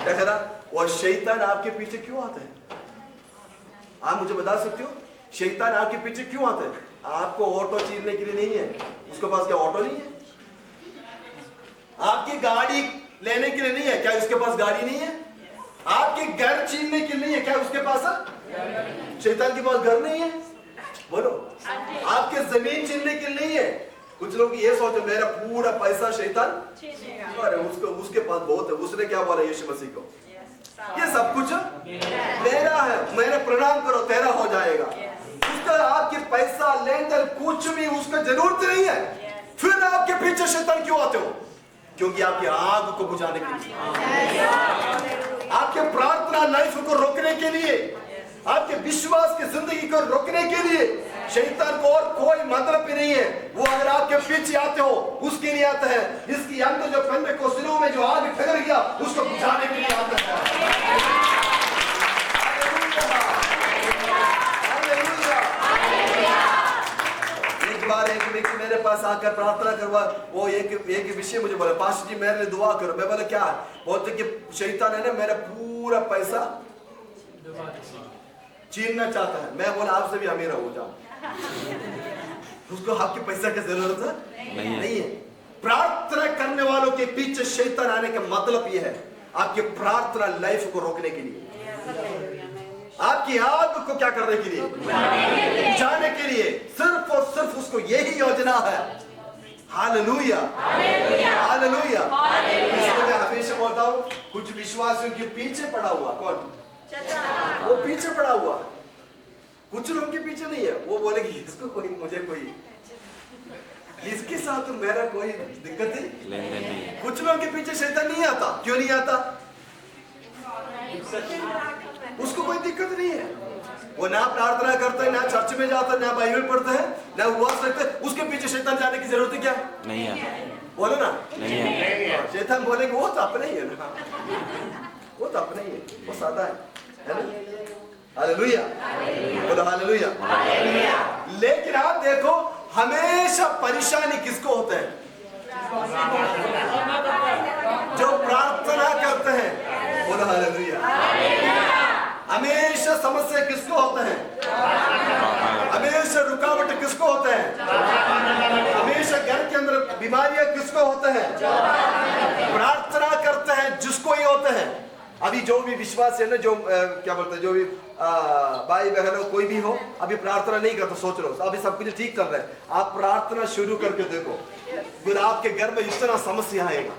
ठहरा। और शैतान आपके पीछे क्यों आता है, आप मुझे बता सकते हो? शैतान आपके पीछे क्यों आता है? आपको ऑटो छीनने के लिए नहीं है, उसके पास क्या ऑटो नहीं है? आपकी गाड़ी लेने के लिए नहीं है, क्या उसके पास गाड़ी नहीं है? आपके घर छीनने के लिए नहीं है, क्या उसके पास है? शैतान के पास घर नहीं है, बोलो। आपके जमीन छीनने के लिए नहीं है। कुछ लोग ये सोचते मेरा पूरा पैसा शैतान, अरे उसके पास बहुत है, उसने क्या बोला यीशु मसीह को, ये सब कुछ मेरा है, मेरे प्रणाम करो तेरा हो जाएगा। उसका आपके पैसा लेन देन कुछ भी उसका जरूरत नहीं है। फिर आपके पीछे शैतान क्यों आते हो? क्योंकि आपकी आग को बुझाने के लिए, आपके प्रार्थना लाइफ को रोकने के लिए, आपके विश्वास की जिंदगी को रोकने के लिए शैतान को और कोई मतलब भी नहीं है। वो अगर आपके पीछे आते हो उसके लिए आता है। इसकी अंदर जो पेंटेकोस्त दिनों में जो आग ठहर गया उसको बुझाने के लिए आता है। एक बार एक व्यक्ति मेरे पास आकर प्रार्थना करवा, वो एक विषय मुझे बोला, पास्टर जी मेरे लिए दुआ करो। मैं बोला क्या? बोलते कि शैतान है ना मेरा पूरा पैसा छीनना चाहता है। मैं बोला आपसे भी अमीर हो जाओ, उसको आपके पैसा की जरूरत नहीं है। प्रार्थना करने वालों के पीछे शैतान आने का मतलब यह है आपके प्रार्थना लाइफ को रोकने के लिए, आपकी आग को क्या करने के लिए, बुझाने के लिए। सिर्फ और सिर्फ उसको यही योजना है। Hallelujah, hallelujah. इसलिए मैं हमेशा बोलता हूँ कुछ विश्वासियों के पीछे पड़ा हुआ, कौन? वो पीछे पड़ा हुआ, कुछ लोगों के पीछे नहीं है। वो बोलेगी इसको कोई, मुझे कोई, इसके साथ तो मेरा कोई दिक्कत नहीं। कुछ लोगों के पीछे शैतान नहीं आता। क्यों नहीं आता? उसको कोई दिक्कत नहीं है। वो ना प्रार्थना करता है, ना चर्च में जाता है, ना बाइबल पढ़ता है, ना उपवास रखता है। उसके पीछे शैतान जाने की जरूरत है क्या? नहीं है। बोलो ना, नहीं है। शैतान बोलेगा वो तो अपने ही है ना, वो तो अपने ही है, वो सादा है ना। हालेलुया, बोलो हालेलुया। लेकिन आप देखो हमेशा परेशानी किसको होता है? जो प्रार्थना करते हैं। बोलो हालेलुया। हमेशा समस्या किसको होता है? हमेशा रुकावट किसको होता है? हमेशा घर के अंदर बीमारियां किसको होते हैं? प्रार्थना करते हैं जिसको ही होते हैं। अभी जो भी विश्वास है ना, जो क्या बोलते हैं, जो भी भाई बहन हो, कोई भी हो, अभी प्रार्थना नहीं करता, सोच लो अभी सब कुछ ठीक चल रहा है। आप प्रार्थना शुरू करके देखो, फिर आपके घर में इस तरह समस्या आएगा।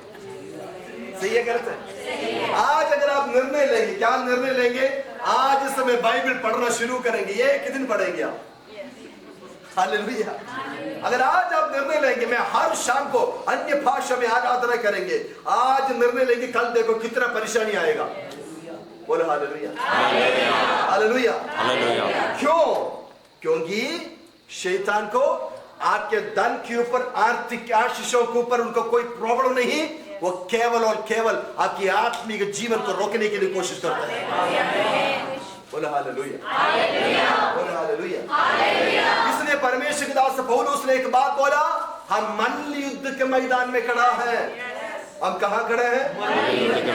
सही है, गलत है? आज अगर आप निर्णय लेंगे, क्या निर्णय लेंगे? आज इस समय बाइबल पढ़ना शुरू करेंगे। ये कितने पढ़ेंगे आप? हालेलुया। अगर आज आप निर्णय लेंगे मैं हर शाम को अन्य भाषा में आराधना करेंगे, आज निर्णय लेंगे, कल देखो कितना परेशानी आएगा। बोलो हालेलुया, हालेलुया, हालेलुया। क्यों? क्योंकि शैतान को आपके धन के ऊपर, आर्थिक आशीषों के ऊपर उनको कोई प्रॉब्लम नहीं। वो केवल और केवल आपकी आत्मिक जीवन को रोकने के लिए कोशिश करते हैं। बोलो हालेलुया, बोलो हालेलुया। इसलिए परमेश्वर के दास पौलुस ने एक बात बोला, हम मल्ल युद्ध के मैदान में खड़ा है। हम कहाँ खड़े हैं?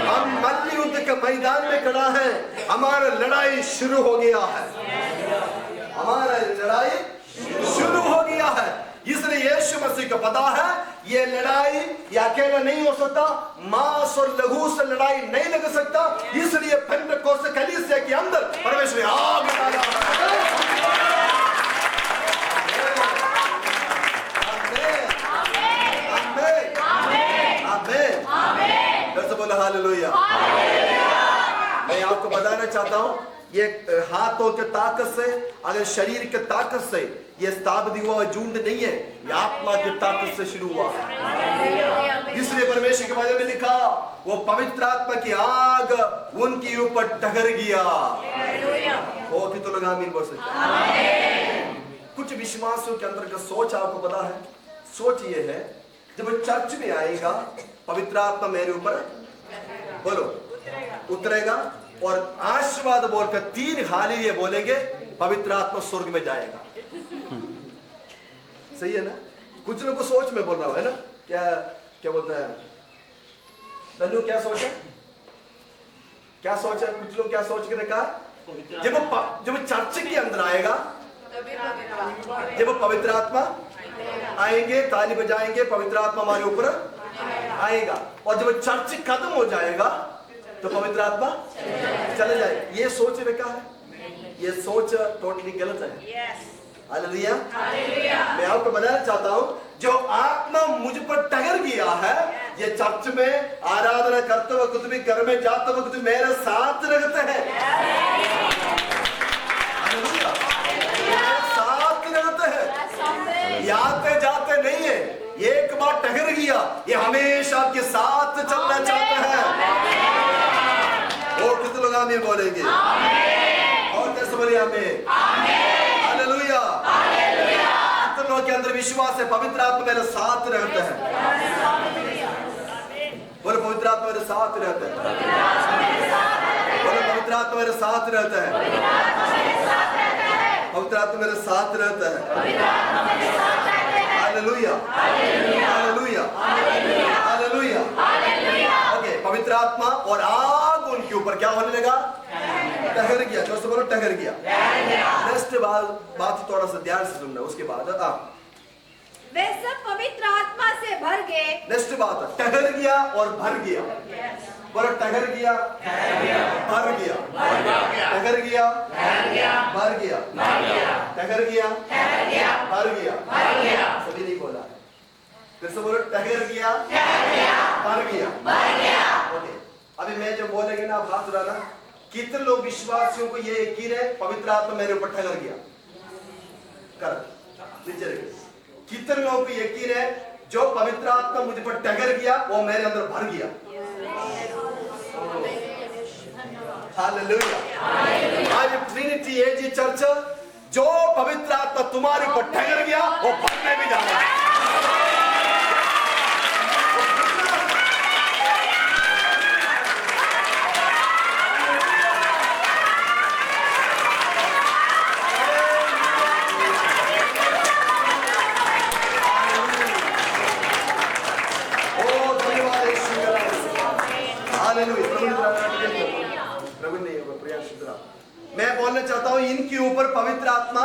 हम मल्ल युद्ध के मैदान में खड़ा है। हमारा लड़ाई शुरू हो गया है, हमारा लड़ाई शुरू हो गया है। इसलिए यीशु मसीह को पता है ये लड़ाई ये अकेला नहीं हो सकता, मांस और लहू से लड़ाई नहीं लग सकता। इसलिए पेंटेकोस्ते कलीसिया के अंदर परमेश्वर ने आग डाला। बोलो हालेलुया। मैं आपको बताना चाहता हूँ ये हाथों के ताकत से, अगर शरीर के ताकत से ये स्थापित हुआ झुंड नहीं है, ये आत्मा की ताकत से शुरू हुआ है। इसलिए परमेश्वर के बारे में लिखा, वो पवित्र आत्मा की आग उनके ऊपर टगर गया। हो कि तो लगा आमीन बोल सकते। कुछ विश्वासियों के अंदर का सोच आपको पता है, सोच ये है जब चर्च में आएगा पवित्र आत्मा मेरे ऊपर बोलो उतरेगा और आशीर्वाद बोलकर 3 हाली ये बोलेंगे पवित्र आत्मा स्वर्ग में जाएगा। सही है ना? कुछ लोग को सोच में बोल रहा हूं, है ना? क्या बोलता है नन्नू? क्या सोच है? क्या सोच है? कुछ लोग क्या सोच के रखा? जब चर्च के अंदर आएगा, जब पवित्र आत्मा आएंगे, ताली बजाएंगे, पवित्र आत्मा हमारे ऊपर आएगा, और जब चर्च खत्म हो जाएगा तो पवित्र आत्मा चले जाए। ये सोच रखा है, ये सोच टोटली गलत है। हालेलुया। मैं आपको बताना चाहता हूँ जो आत्मा मुझ पर टगर गया है, ये चर्च में आराधना करते वक्त भी, घर में जाते वक्त मेरे साथ रहते हैं। हालेलुया, मेरे साथ रहते हैं, आते जाते नहीं है। एक बार टगर गया, ये हमेशा आपके साथ चलना चाहता है। और कितने लोग आमीन बोलेंगे? और कैसे बोले आमीन? हालेलुया। कितने लोगों के अंदर विश्वास है पवित्र आत्मा मेरे साथ रहता है? बोले पवित्र आत्मा मेरे साथ रहता है। बोले पवित्र आत्मा मेरे साथ रहता है। पवित्र आत्मा मेरे साथ रहता है। Hallelujah, hallelujah, hallelujah. ओके, पवित्र आत्मा और आग उनके ऊपर क्या होने लगा? टहर गया। जो से बोलो टहर गया। नेक्स्ट बात थोड़ा सा ध्यान से सुनना, उसके बाद वे सब पवित्र आत्मा से भर गए। नेक्स्ट बात, टहर गया और भर गया। बोलो टहर गया, भर गया, टहर गया, भर गया, टहर गया, भर गया। सभी नहीं बोला, फिर से बोलो टहर गया, भर गया। ओके, अभी मैं जो बोलेंगे ना आप हाथ उठाना। कितने लोग विश्वासियों को ये यकीन है पवित्र आत्मा मेरे ऊपर ठहर गया? कर नीचे रखिए। कितने लोगों को यकीन है जो पवित्र आत्मा मुझ पर टहर गया वो मेरे अंदर भर गया? हालेलुया। आज ट्रिनिटी एजी चर्च, जो पवित्र आत्मा तुम्हारे ऊपर ठहर गया वो भरने भी जा रहा है। मैं बोलना चाहता हूं इनके ऊपर पवित्र आत्मा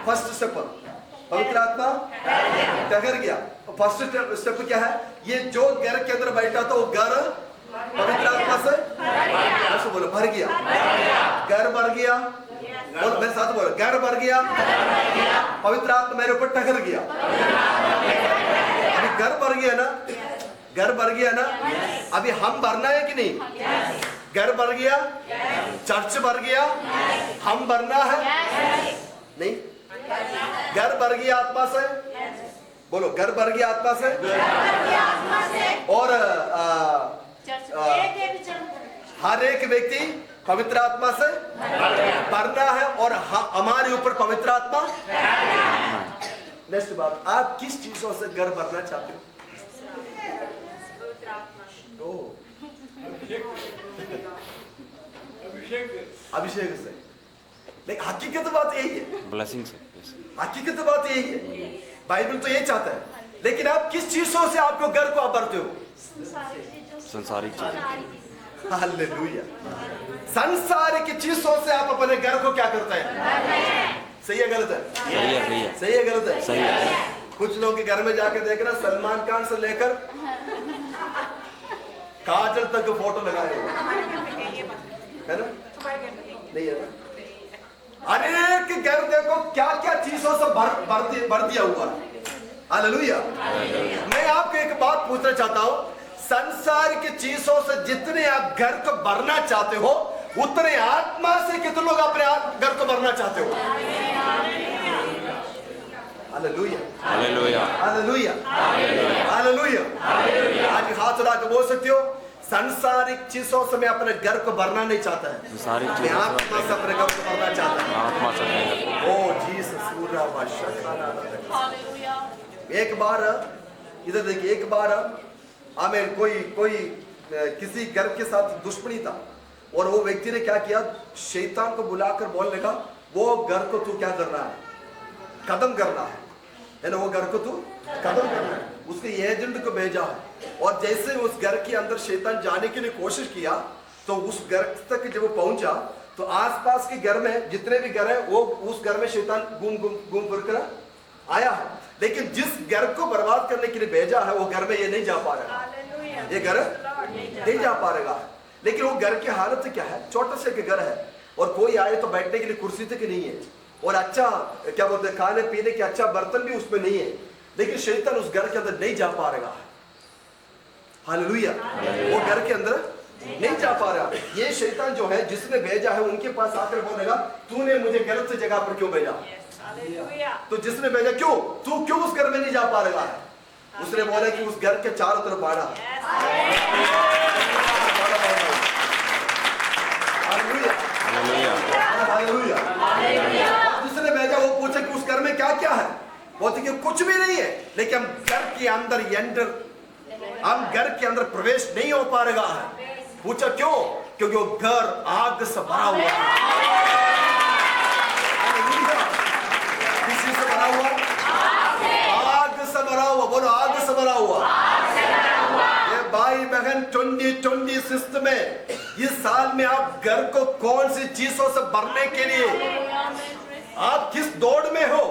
फर्स्ट स्टेप, पवित्र आत्मा टहर गया। फर्स्ट स्टेप क्या है? ये जो घर के अंदर बैठा था वो घर पवित्र आत्मा से ऐसे बोलो भर गया। घर भर गया, बोलो मेरे साथ बोलो, घर भर गया, पवित्र आत्मा मेरे ऊपर टहर गया। अभी घर भर गया ना, घर भर गया ना, अभी हम भरना है कि नहीं? घर भर गया, चर्च भर गया, हम भरना है नहीं? घर भर गया आत्मा से, बोलो घर भर गया आत्मा से। और हर एक व्यक्ति पवित्र आत्मा से भरना है और हमारे ऊपर पवित्र आत्मा नेक्स्ट बात, आप किस चीजों से घर भरना चाहते हो? अभिषेक से। लेकिन हकीकत बात यही है, ब्लेसिंग से। हकीकत बात यही है, बाइबल तो यही चाहता है। लेकिन आप किस चीजों से आपको घर को आप भरते हो? संसारिक चीज। हालेलुया। संसारिक चीजों से आप अपने घर को क्या करते हैं? सही है गलत है? सही है, सही है। सही है गलत है? सही है। कुछ लोगों के घर में जाकर देखना, सलमान खान से लेकर काजल तक फोटो लगाए हुए है ना? नहीं है ना? अरे कि घर देखो क्या क्या चीजों से भर दिया हुआ है। हालेलुया। मैं आपको एक बात पूछना चाहता हूं, संसार की चीजों से जितने आप घर को भरना चाहते हो, उतने आत्मा से कितने लोग अपने घर को भरना चाहते हो? Hallelujah, hallelujah, hallelujah, hallelujah. आज हाथ उठा के बोल सकते हो, संसारिक चीजों से मैं अपने घर को भरना नहीं चाहता है, मैं आत्मा से अपने घर को भरना चाहता हूं। आत्मा से। ओ जीसस। एक बार इधर देखिए, एक बार हमें कोई किसी घर के साथ दुश्मनी था, और वो व्यक्ति ने क्या किया, शैतान को बुलाकर बोलने लगा, वो घर को तू क्या करना है? खत्म करना है ना? वो घर को तू खत्म करना है। उसके एजेंट को भेजा है, और जैसे उस घर के अंदर शैतान जाने के लिए कोशिश किया, तो उस घर तक जब वो पहुंचा, तो आसपास के घर में जितने भी घर है, वो उस घर में शैतान घूम फिर कर आया है। लेकिन जिस घर को बर्बाद करने के लिए भेजा है, वो घर में ये नहीं जा पा रहा, ये घर नहीं जा पा रहा। लेकिन वो घर की हालत क्या है? छोटा सा घर है, और कोई आए तो बैठने के लिए कुर्सी तक नहीं है, और अच्छा क्या बोलते हैं, खाने पीने के अच्छा बर्तन भी उसमें नहीं है। लेकिन शैतान उस घर के अंदर नहीं जा पा रहा है। हालेलुया। वो घर के अंदर नहीं जा पा रहा। ये शैतान जो है, जिसने भेजा है, उनके पास आकर बोलेगा, तूने मुझे गलत जगह पर क्यों भेजा? तो जिसने भेजा, क्यों तू क्यों उस घर में नहीं जा पा रहा है? उसने बोला कि उस घर के चारों तरफ बाड़ा। जिसने भेजा वो पूछे कि उस घर में क्या क्या है? बोलते कि कुछ भी नहीं है, लेकिन हम घर के अंदर प्रवेश नहीं हो पा रहा है। पूछा क्यों? क्योंकि वो घर आग से भरा हुआ है। किसी से भरा हुआ? आग से भरा हुआ। बोलो, आग से भरा हुआ। ये भाई बहन 2020 सिस्टम में, इस साल में आप घर को कौन सी चीजों से भरने के लिए, आप किस दौड़ में हो?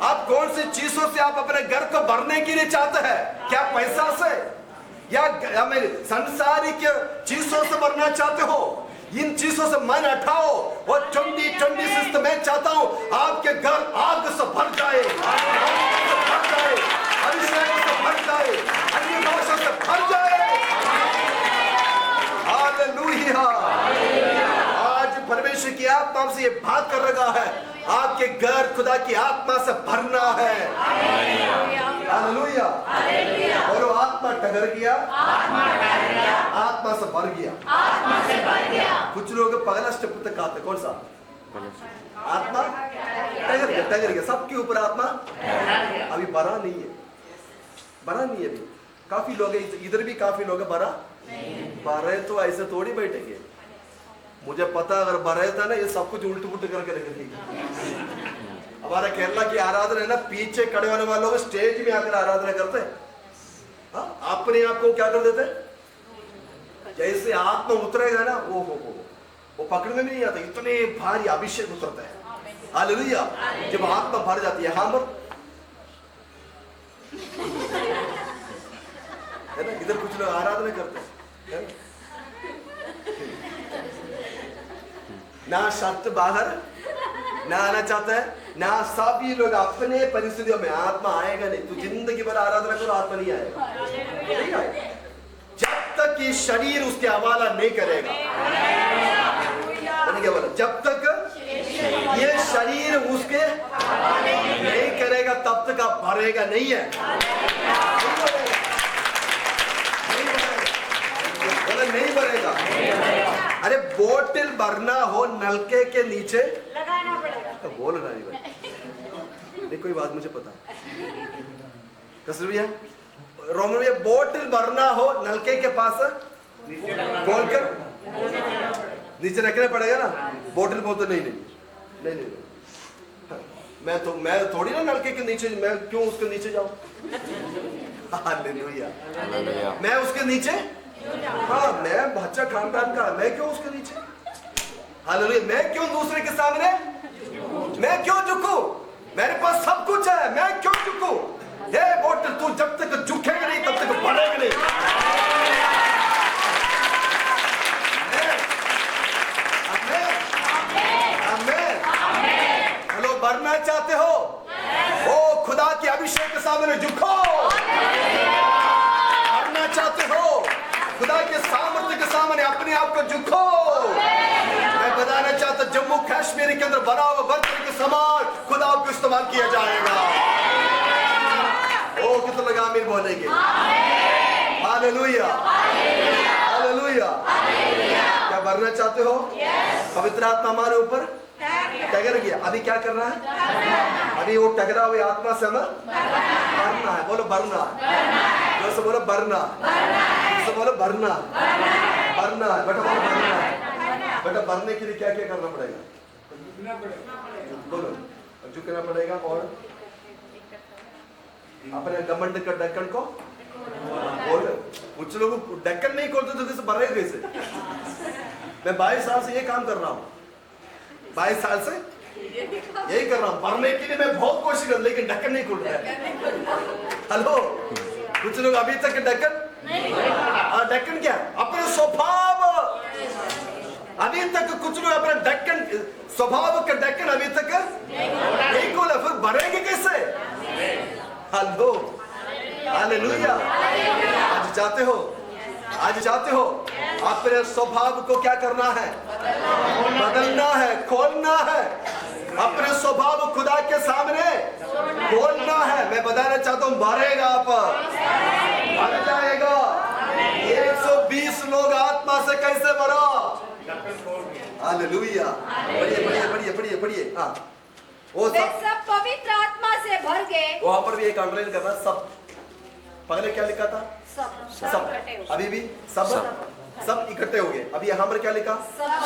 आप कौन सी चीजों से आप अपने घर को भरने के लिए चाहते हैं? क्या पैसा से, या संसारिक चीजों से भरना चाहते हो? इन चीजों से मन हटाओ, और 2020 सिस्टम में चाहता हूं आपके घर आग से भर जाए, अभिषेक से भर जाए, अन्य भाषा से भर जाए। हालेलुया। आज परमेश्वर की आत्मा से ये बात कर रहा है, आपके घर खुदा की आत्मा से भरना है। हालेलुया। और वो आत्मा टगर गया, आत्मा से भर गया। कुछ लोग पहला स्टेप तक आते, कौन सा? आत्मा टगर गया। सबके ऊपर आत्मा अभी भरा नहीं है, भरा नहीं है अभी। काफी लोग इधर भी काफी लोग भरा तो ऐसे थोड़ी बैठेंगे। मुझे पता अगर भरा था ना, ये सब कुछ उल्ट पुल्ट करके रख देंगे। हमारा केरला की आराधना है ना, पीछे खड़े होने वाले लोग स्टेज में आकर आराधना करते हैं, अपने आप को क्या कर देते? जैसे आत्मा उतरेगा ना, वो पकड़ने में नहीं आता, इतने भारी अभिषेक उतरता है। हालेलुया। जब आत्मा भर जाती है, हाँ है ना, इधर कुछ लोग आराधना करते हैं, ना शब्द बाहर ना आना चाहता है, ना सभी लोग अपने परिस्थितियों में। आत्मा आएगा नहीं, तू जिंदगी भर आराधना करो, आत्मा नहीं आएगा, नहीं आएगा जब तक ये शरीर उसके हवाला नहीं करेगा। क्या बोला? जब तक ये शरीर उसके नहीं करेगा, तब तक आप भरेगा नहीं है, नहीं भरेगा। अरे बोतल भरना हो, नलके के नीचे लगाना पड़ेगा, तो बोल रहा है नहीं कोई बात मुझे पता है। कसर भैया रोमन भैया बोतल भरना हो नलके के पास खोलकर नीचे रखना पड़ेगा ना। बोतल बोलते नहीं नहीं नहीं नहीं मैं थोड़ी ना नलके के नीचे, मैं क्यों उसके नीचे जाऊं? हालेलुया। मैं उसके नीचे, हाँ मैं बच्चा खानदान का, मैं क्यों उसके नीचे? हालेलुया। मैं क्यों दूसरे के सामने, मैं क्यों झुकूं? मेरे पास सब कुछ है, मैं क्यों झुकूं? ये बोतल तू जब तक झुकेगा नहीं तब तक बढ़ेगा नहीं। हेलो, बढ़ना चाहते हो? ओ खुदा के अभिषेक के सामने झुको। बढ़ना चाहते हो? खुदा के सामर्थ्य के सामने अपने आप को झुको। मैं बताना चाहता जम्मू कश्मीर के अंदर बना हुआ बर्तन के समान खुदा को इस्तेमाल किया जाएगा। ओ कितना लगा आमीन बोलेंगे? Hallelujah hallelujah. क्या बढ़ना चाहते हो? पवित्र आत्मा हमारे ऊपर टगर गया। अभी क्या करना है? अभी वो टकरा हुई आत्मा से हमें भरना है। बोलो भरना, जैसे बोलो भरना, जैसे बोलो भरना, भरना है बेटा, बोलो भरना है बेटा। भरने के लिए क्या क्या करना पड़ेगा? बोलो झुकना पड़ेगा और अपने घमंड का ढक्कन को बोल। कुछ लोग ढक्कन नहीं खोलते तो कैसे भरेगा कैसे? मैं 22 साल से ये काम कर रहा हूँ, 22 साल से यही कर रहा हूँ। भरने के लिए मैं बहुत कोशिश कर, लेकिन ढक्कन नहीं खुल रहा है। हेलो, कुछ लोग अभी तक ढक्कन ढक्कन क्या अपने स्वभाव, अभी तक कुछ लोग अपना ढक्कन स्वभाव का ढक्कन अभी तक नहीं खोला, फिर भरेंगे कैसे? Hello hallelujah. आज चाहते हो, आज चाहते हो अपने स्वभाव को क्या करना है? बदलना है, खोलना है। अपने स्वभाव खुदा के सामने खोलना है। मैं बताना चाहता हूँ भरेगा, आप भर जाएगा। 120 लोग आत्मा से कैसे भरा? हालेलुया। पढ़िए पढ़िए पढ़िए पढ़िए पढ़िए। हाँ वो सब पवित्र आत्मा से भर गए। वहां पर भी एक अंडरलाइन करना, सब। पहले क्या लिखा था? सब। अभी भी सब सब इकट्ठे हो गए। अभी यहाँ पर क्या लिखा?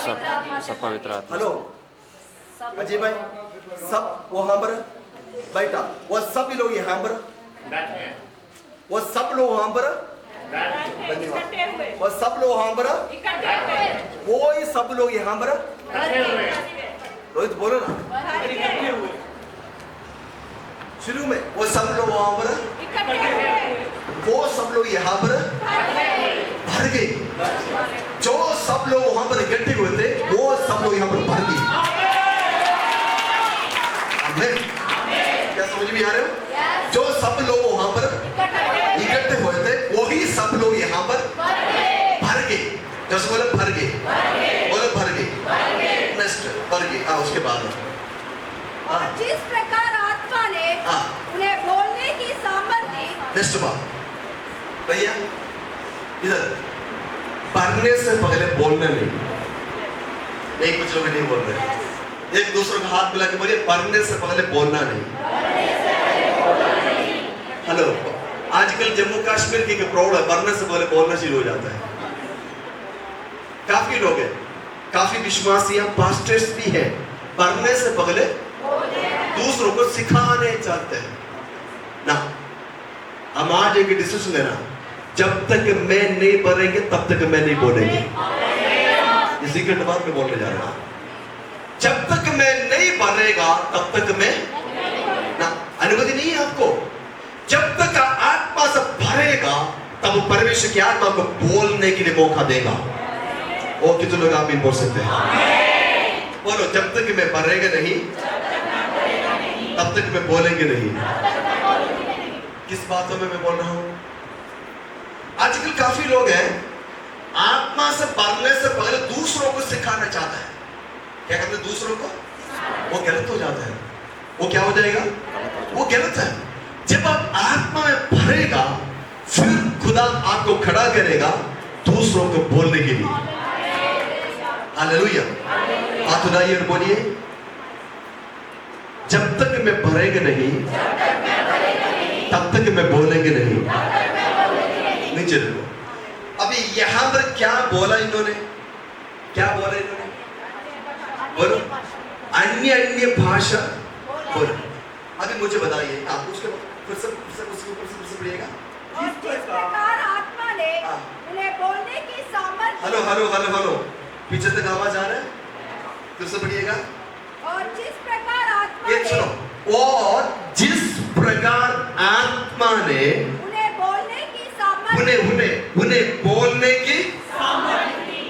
सब पवित्र आत्मा। हेलो अजय भाई, सब वहां पर बैठा, वो सब लोग यहाँ पर, वो सब लोग वहां पर, धन्यवाद, वो सब लोग वहां पर, वो ही सब लोग यहाँ पर। रोहित बोलो ना, शुरू में वो सब लोग वहां पर, वो सब लोग यहाँ पर भर गए। जो सब लोग वहां पर इकट्ठे हुए थे वो सब लोग यहाँ पर भर गए। क्या समझ में आ रहे हो? जो सब लोग वहां पर इकट्ठे हुए थे वही सब लोग यहाँ पर भर गए। जैसे बोले भर गए, बोले भर गए। नेक्स्ट भर गए। हाँ उसके बाद और जिस प्रकार आत्मा ने उन्हें बोलने की सामर्थ्य। नेक्स्ट बात भैया, इधर भरने से पहले बोलना नहीं। एक कुछ लोग नहीं बोल रहे, एक दूसरे का हाथ मिला के बोलिए भरने से पहले बोलना नहीं। हेलो, आजकल जम्मू कश्मीर की प्रॉब्लम है, भरने से पहले बोलना शुरू हो जाता है। काफी लोग हैं, काफी विश्वासी पास्टर्स भी हैं, भरने से पहले दूसरों को सिखाने चाहते हैं ना। हम आज एक डिसीजन लेना, जब तक मैं नहीं भरेंगे तब तक मैं नहीं बोलेंगे। इसी के बाद में बोलने जा रहा हूं, जब तक मैं नहीं भरेगा तब तक मैं ना, अनुमति नहीं है आपको। जब तक आत्मा से भरेगा तब परमेश्वर की आत्मा को बोलने के लिए मौका देगा। वो कितने लोग आप बोल सकते हैं? बोलो, जब तक मैं भरेगा नहीं तब तक मैं बोलेंगे नहीं। किस बातों में मैं बोल रहा हूं? आजकल काफी लोग हैं, आत्मा से भरने से पहले दूसरों को सिखाना चाहता है। क्या कहते हैं? दूसरों को, वो गलत हो जाता है। वो क्या हो जाएगा? वो गलत है। जब आप आत्मा में भरेगा फिर खुदा आपको खड़ा करेगा दूसरों को बोलने के लिए। हालेलुया। हाथ उठाइए और बोलिए, जब तक मैं भरेंगे नहीं तब तक मैं बोलेंगे नहीं। नीचे देखो, अभी यहां पर क्या बोला इन्होंने, क्या बोला इन्होंने, बोलो अन्य अन्य भाषा बोलो। अभी मुझे बताइए, आप उसके फिर से पढ़िएगा। और जिस प्रकार आत्मा ने उन्हें बोलने की सामर्थ्य, हेलो हेलो हेलो हेलो, पीछे तक आवाज आ रहा है, फिर से पढ़िएगा। और जिस प्रकार आत्मा ये ने सुनो, और जिस प्रकार आत्मा ने उन्हें बोलने की सामर्थ्य, उन्हें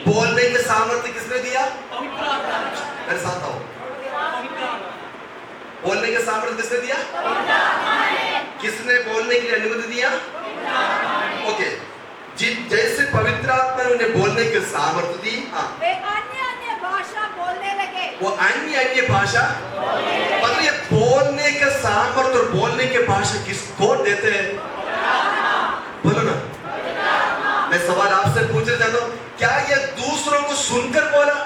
बोलने के सामर्थ्य किसने दिया? मेरे साथ आओ, बोलने के सामर्थ्य किसने दिया? किसने बोलने के लिए अनुमति दिया? ओके, जैसे पवित्र आत्मा ने उन्हें बोलने के सामर्थ्य दी, वे अन्य अन्य भाषा बोलने लगे। वो अन्य अन्य भाषा, मतलब ये बोलने के सामर्थ्य और बोलने के भाषा किसको देते हैं? बोलो ना। मैं सवाल आपसे पूछना चाहता हूं, क्या ये दूसरों को सुनकर बोला?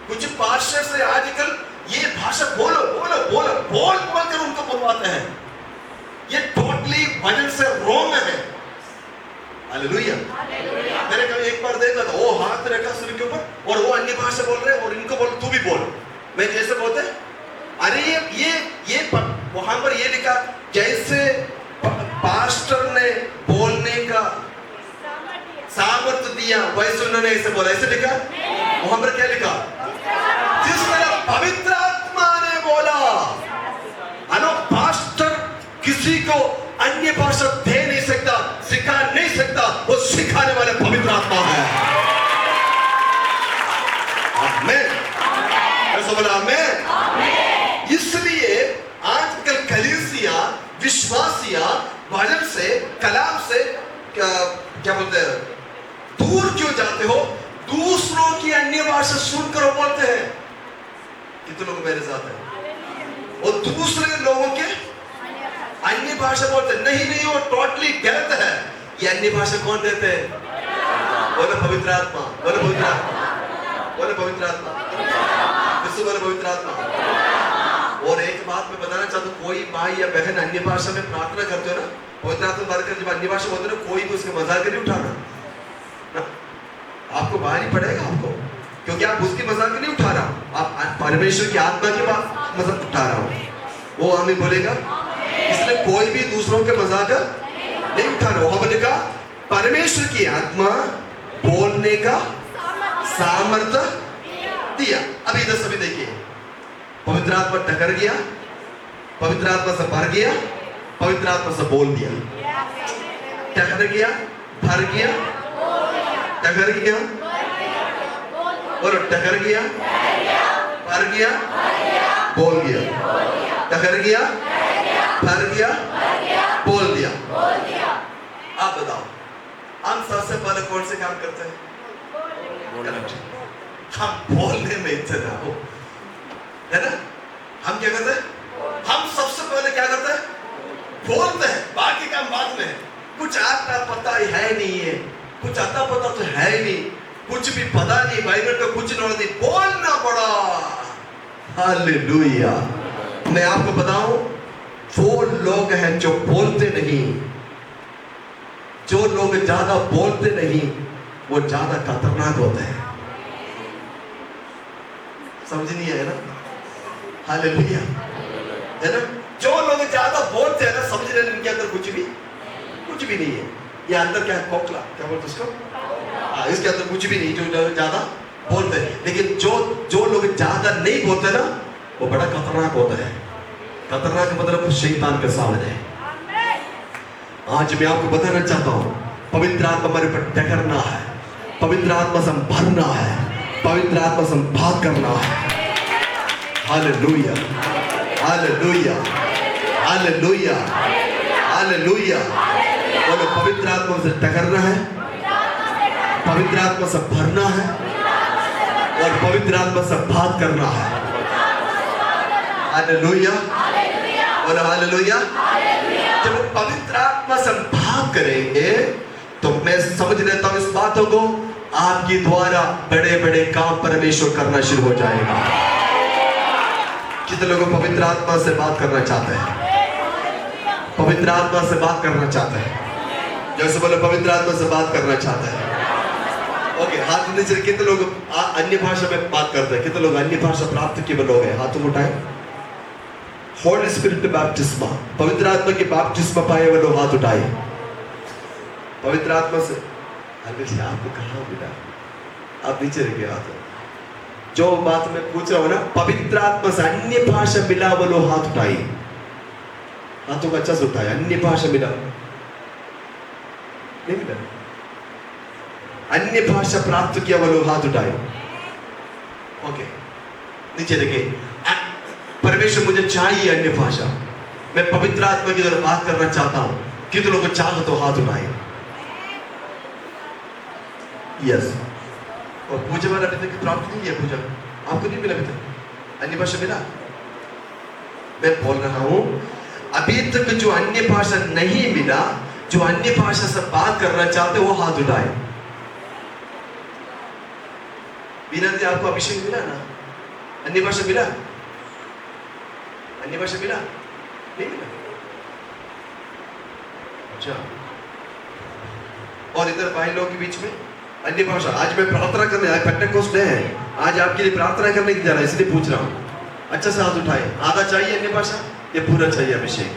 कुछ पास्टर से आजकल ये भाषा बोलो बोलो बोलो बोल कर उनको बुलवाते हैं। ये टोटली वजन से रोंग है। हालेलुया। मैंने कभी एक बार देखा था, वो हाथ रखा सिर के ऊपर और वो अन्य भाषा बोल रहे और इनको बोल तू भी बोल। मैं जैसे बोलते, अरे ये वहां पर ये लिखा जैसे पास्टर ने बोलने का सामर्थ्य दिया वैसे उन्होंने ऐसे बोला, ऐसे लिखा? वहां पर क्या लिखा? जिस तरह पवित्र आत्मा ने बोला। अनो पास्टर किसी को अन्य भाषा दे नहीं सकता, सिखा नहीं सकता, वो सिखाने वाले पवित्र आत्मा है। आमीन। ऐसा बोला आमीन। इसलिए आजकल कलीसिया विश्वासिया वचन से कलाम से क्या बोलते हैं दूर क्यों जाते हो? दूसरों की अन्य भाषा सुनकर वो बोलते हैं। कितने लोग मेरे साथ हैं? और दूसरे लोगों के अन्य भाषा बोलते हैं। नहीं, वो टोटली गलत है। ये अन्य भाषा कौन देते हैं? बोलो पवित्र आत्मा, बोलो पवित्र आत्मा, बोलो पवित्र आत्मा, किससे बोलो पवित्र आत्मा। और एक बात मैं बताना चाहता हूँ, कोई भाई या बहन अन्य भाषा में प्रार्थना करते हो ना, पवित्र आत्मा भरकर जब अन्य भाषा बोलते हो ना, कोई भी उसके मजाक नहीं उठाना। आपको भारी पड़ेगा आपको, क्योंकि आप उसकी मजाक नहीं उठा रहा, आप परमेश्वर की आत्मा की मजाक उठा रहा हो। वो हमें बोलेगा, इसलिए कोई भी दूसरों के मजाक नहीं उठा रहा। वहां पर कहा परमेश्वर की आत्मा बोलने का सामर्थ्य दिया। अभी इधर सभी देखिए, पवित्र आत्मा टकर गया, पवित्र आत्मा से भर गया, पवित्र आत्मा से बोल दिया। टकर गया, भर गया, टकर गया, बोलो टकर गया, भर गया, बोल गया, टकर गया, भर गया, बोल दिया। आप बताओ, हम सबसे पहले कौन से काम करते हैं? हम बोलने में इतना हो, है ना? हम क्या करते हैं? हम सबसे पहले क्या करते हैं? बोलते हैं, बाकी काम बाद में। कुछ आता पता है नहीं है, कुछ आता पता तो है नहीं, कुछ भी पता नहीं, बाइबल का कुछ नॉलेज नहीं, बोलना पड़ा। हालेलुया। मैं आपको बताऊं, वो लोग हैं जो बोलते नहीं, जो लोग ज्यादा बोलते नहीं, वो ज्यादा खतरनाक होते हैं। समझ नहीं आया ना? हालेलुया, है ना? जो लोग ज्यादा बोलते हैं ना, समझ रहे इनके अंदर कुछ भी नहीं है। ये अंदर क्या है? खोखला, क्या बोलते उसको? इसके अंदर कुछ भी नहीं, जो ज्यादा बोलते हैं। लेकिन जो लोग ज्यादा नहीं बोलते ना, वो बड़ा खतरनाक होता है। खतरनाक मतलब शैतान के सामने। आज मैं आपको बताना चाहता हूं, पवित्र आत्मा हमारे पर टकरना है, पवित्र आत्मा से भरना है, पवित्र आत्मा से बात करना है। Hallelujah, hallelujah, hallelujah, hallelujah. बोलो पवित्र आत्मा से टकरना है, पवित्र आत्मा से भरना है और पवित्र आत्मा से बात करना है। हालेलुया, बोलो हालेलुया। जब पवित्र आत्मा से बात करेंगे तो मैं समझ लेता हूं इस बातों को, आपके द्वारा बड़े बड़े काम परमेश्वर करना शुरू हो जाएगा। कितने लोग पवित्र आत्मा से बात करना चाहते हैं? पवित्र आत्मा से बात करना चाहते हैं? जैसे बोले पवित्र आत्मा से बात करना चाहते हैं। ओके, हाथ नीचे। कितने लोग अन्य भाषा में बात करते हैं? कितने लोग अन्य भाषा प्राप्त किए लोग हैं? हाथ उठाए। होली स्पिरिट बैप्टिस्मा, पवित्र आत्मा की बैप्टिस्मा पाए हुए लोग हाथ उठाए। पवित्र आत्मा से आपको कहाँ मिला? आप नीचे रखिए हाथ। जो बात मैं पूछ रहा हूं ना, पवित्र आत्मा से अन्य भाषा मिला वो लोग हाथ उठाए। हाथों को अच्छा से उठाए। अन्य भाषा मिला? नहीं मिला। अन्य भाषा प्राप्त किया वो लोग हाथ उठाए। ओके, नीचे देखिए। परमेश्वर मुझे चाहिए अन्य भाषा, मैं पवित्र आत्मा की तरफ बात करना चाहता हूं। कितने लोगों को चाहो तो हाथ उठाए। यस। और पूजा वाला अभी तक प्राप्त नहीं किया। पूजा आपको नहीं मिला अभी तक? अन्य भाषा मिला? मैं बोल रहा हूं अभी तक जो अन्य भाषा नहीं मिला, जो अन्य भाषा से बात करना चाहते वो हाथ उठाए। बिना दिए आपको अभिषेक मिला ना? अन्य भाषा मिला? अन्य भाषा मिला? नहीं मिला। अच्छा, और इधर भाई लोगों के बीच में अन्य भाषा। आज मैं प्रार्थना करने, आज पेंटेकोस्ट डे है, आज आपके लिए प्रार्थना करने की जा रहा है, इसलिए पूछ रहा हूं। अच्छा से हाथ उठाए। आधा चाहिए अन्य भाषा या पूरा चाहिए अभिषेक?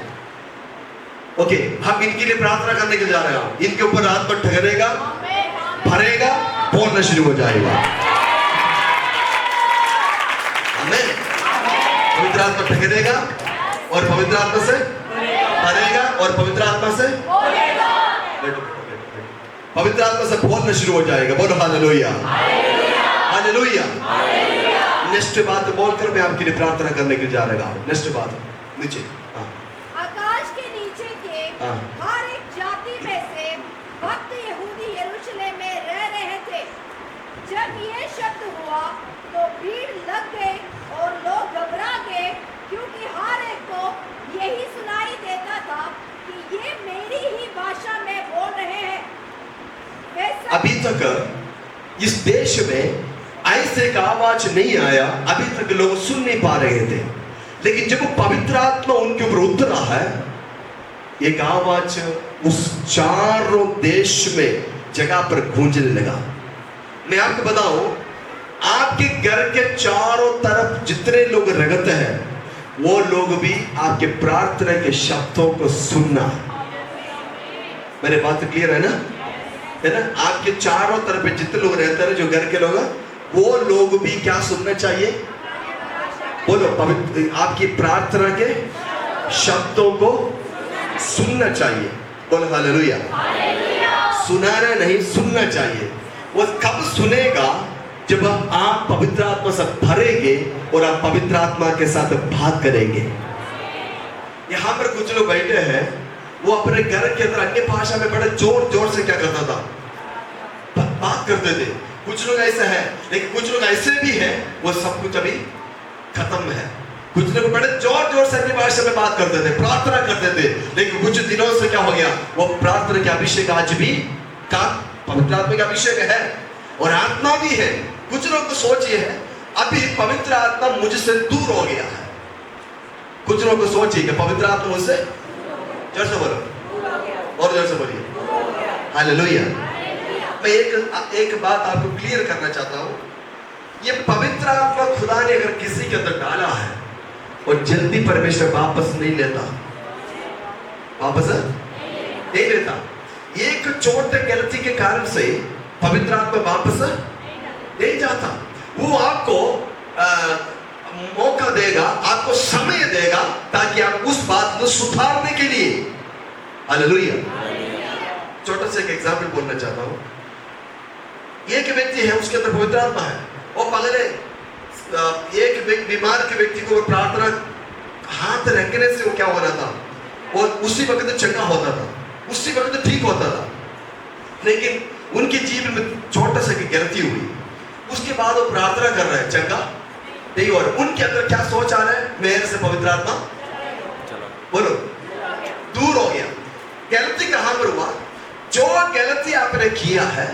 ओके, हम इनके लिए प्रार्थना करने के जा रहे हैं। इनके ऊपर आत्मा ठहरेगा, भरेगा, बोलना शुरू हो जाएगा। आमीन। पवित्र आत्मा ठहरेगा और पवित्र आत्मा से भरेगा और पवित्र आत्मा से पवित्र आत्मा से बोलना शुरू हो जाएगा। बोलो हालेलुया, हालेलुया। नेक्स्ट बात बोलकर मैं आपके लिए प्रार्थना करने के लिए जा रहा हूँ। नेक्स्ट बात नीचे। आकाश के नीचे के हर एक जाति में से भक्त यहूदी यरूशलेम में रह रहे थे। जब ये शब्द हुआ तो भीड़ लग गई और लोग घबरा गए, क्योंकि हर एक को यही सुनाई देता था कि ये मेरी ही भाषा में बोल रहे हैं। अभी तक इस देश में ऐसे एक आवाज नहीं आया, अभी तक लोग सुन नहीं पा रहे थे। लेकिन जब पवित्र आत्मा उनके ऊपर उतरा है, एक आवाज उस चारों देश में जगह पर गूंजने लगा। मैं आपको बताऊं, आपके घर के चारों तरफ जितने लोग रगते हैं, वो लोग भी आपके प्रार्थना के शब्दों को सुनना। मेरे बात क्लियर है ना? है ना? आपके चारों तरफ जितने लोग रहते हैं, जो घर के लोग, वो लोग भी क्या सुनना चाहिए? बोलो, पवित्र आपकी प्रार्थना के शब्दों को सुनना चाहिए। बोलो हालेलुया। सुनाना नहीं, सुनना चाहिए। वो कब सुनेगा? जब आप पवित्र आत्मा से भरेंगे और आप पवित्र आत्मा के साथ बात करेंगे। यहां पर कुछ लोग बैठे हैं, वो अपने घर के अंदर अन्य भाषा में बड़े जोर जोर से क्या करता था? बात करते थे। कुछ लोग ऐसा है, लेकिन कुछ लोग ऐसे भी हैं, वो सब कुछ अभी खत्म है। कुछ लोग बड़े जोर जोर से अन्य भाषा में बात करते थे, प्रार्थना करते थे, लेकिन कुछ दिनों से क्या हो गया? वो प्रार्थना के अभिषेक आज भी का पवित्र आत्मा का अभिषेक है और आत्मा भी है। कुछ लोग तो सोच ये है, अभी पवित्र आत्मा मुझसे दूर हो गया है। कुछ लोग को सोचिए कि पवित्र आत्मा मुझसे, जोर से बोलो और जोर से बोलिए हालेलुया। मैं एक बात आपको क्लियर करना चाहता हूं। ये पवित्र आत्मा खुदा ने अगर किसी के अंदर डाला है और जल्दी परमेश्वर वापस नहीं लेता, वापस नहीं लेता। एक छोटे गलती के कारण से पवित्र आत्मा वापस नहीं जाता। वो आपको मौका देगा, आपको समय देगा, ताकि आप उस बात को सुधारने के लिए। हालेलुया। छोटा सा एक एग्जाम्पल बोलना चाहता हूं। एक व्यक्ति है, उसके अंदर पवित्र आत्मा है, और पहले एक बीमार के व्यक्ति को प्रार्थना हाथ रखने से वो क्या हो रहा था? वो उसी वक्त चंगा होता था, उसी वक्त ठीक होता था। लेकिन उनके जीवन में छोटा सा गलती हुई, उसके बाद वो प्रार्थना कर रहे हैं, चंगा नहीं हो रहा। उनके अंदर क्या सोच आ रहा है? मेरे से पवित्र आत्मा बोलो दूर हो गया। गलती कहां पर हुआ? जो गलती आपने किया है,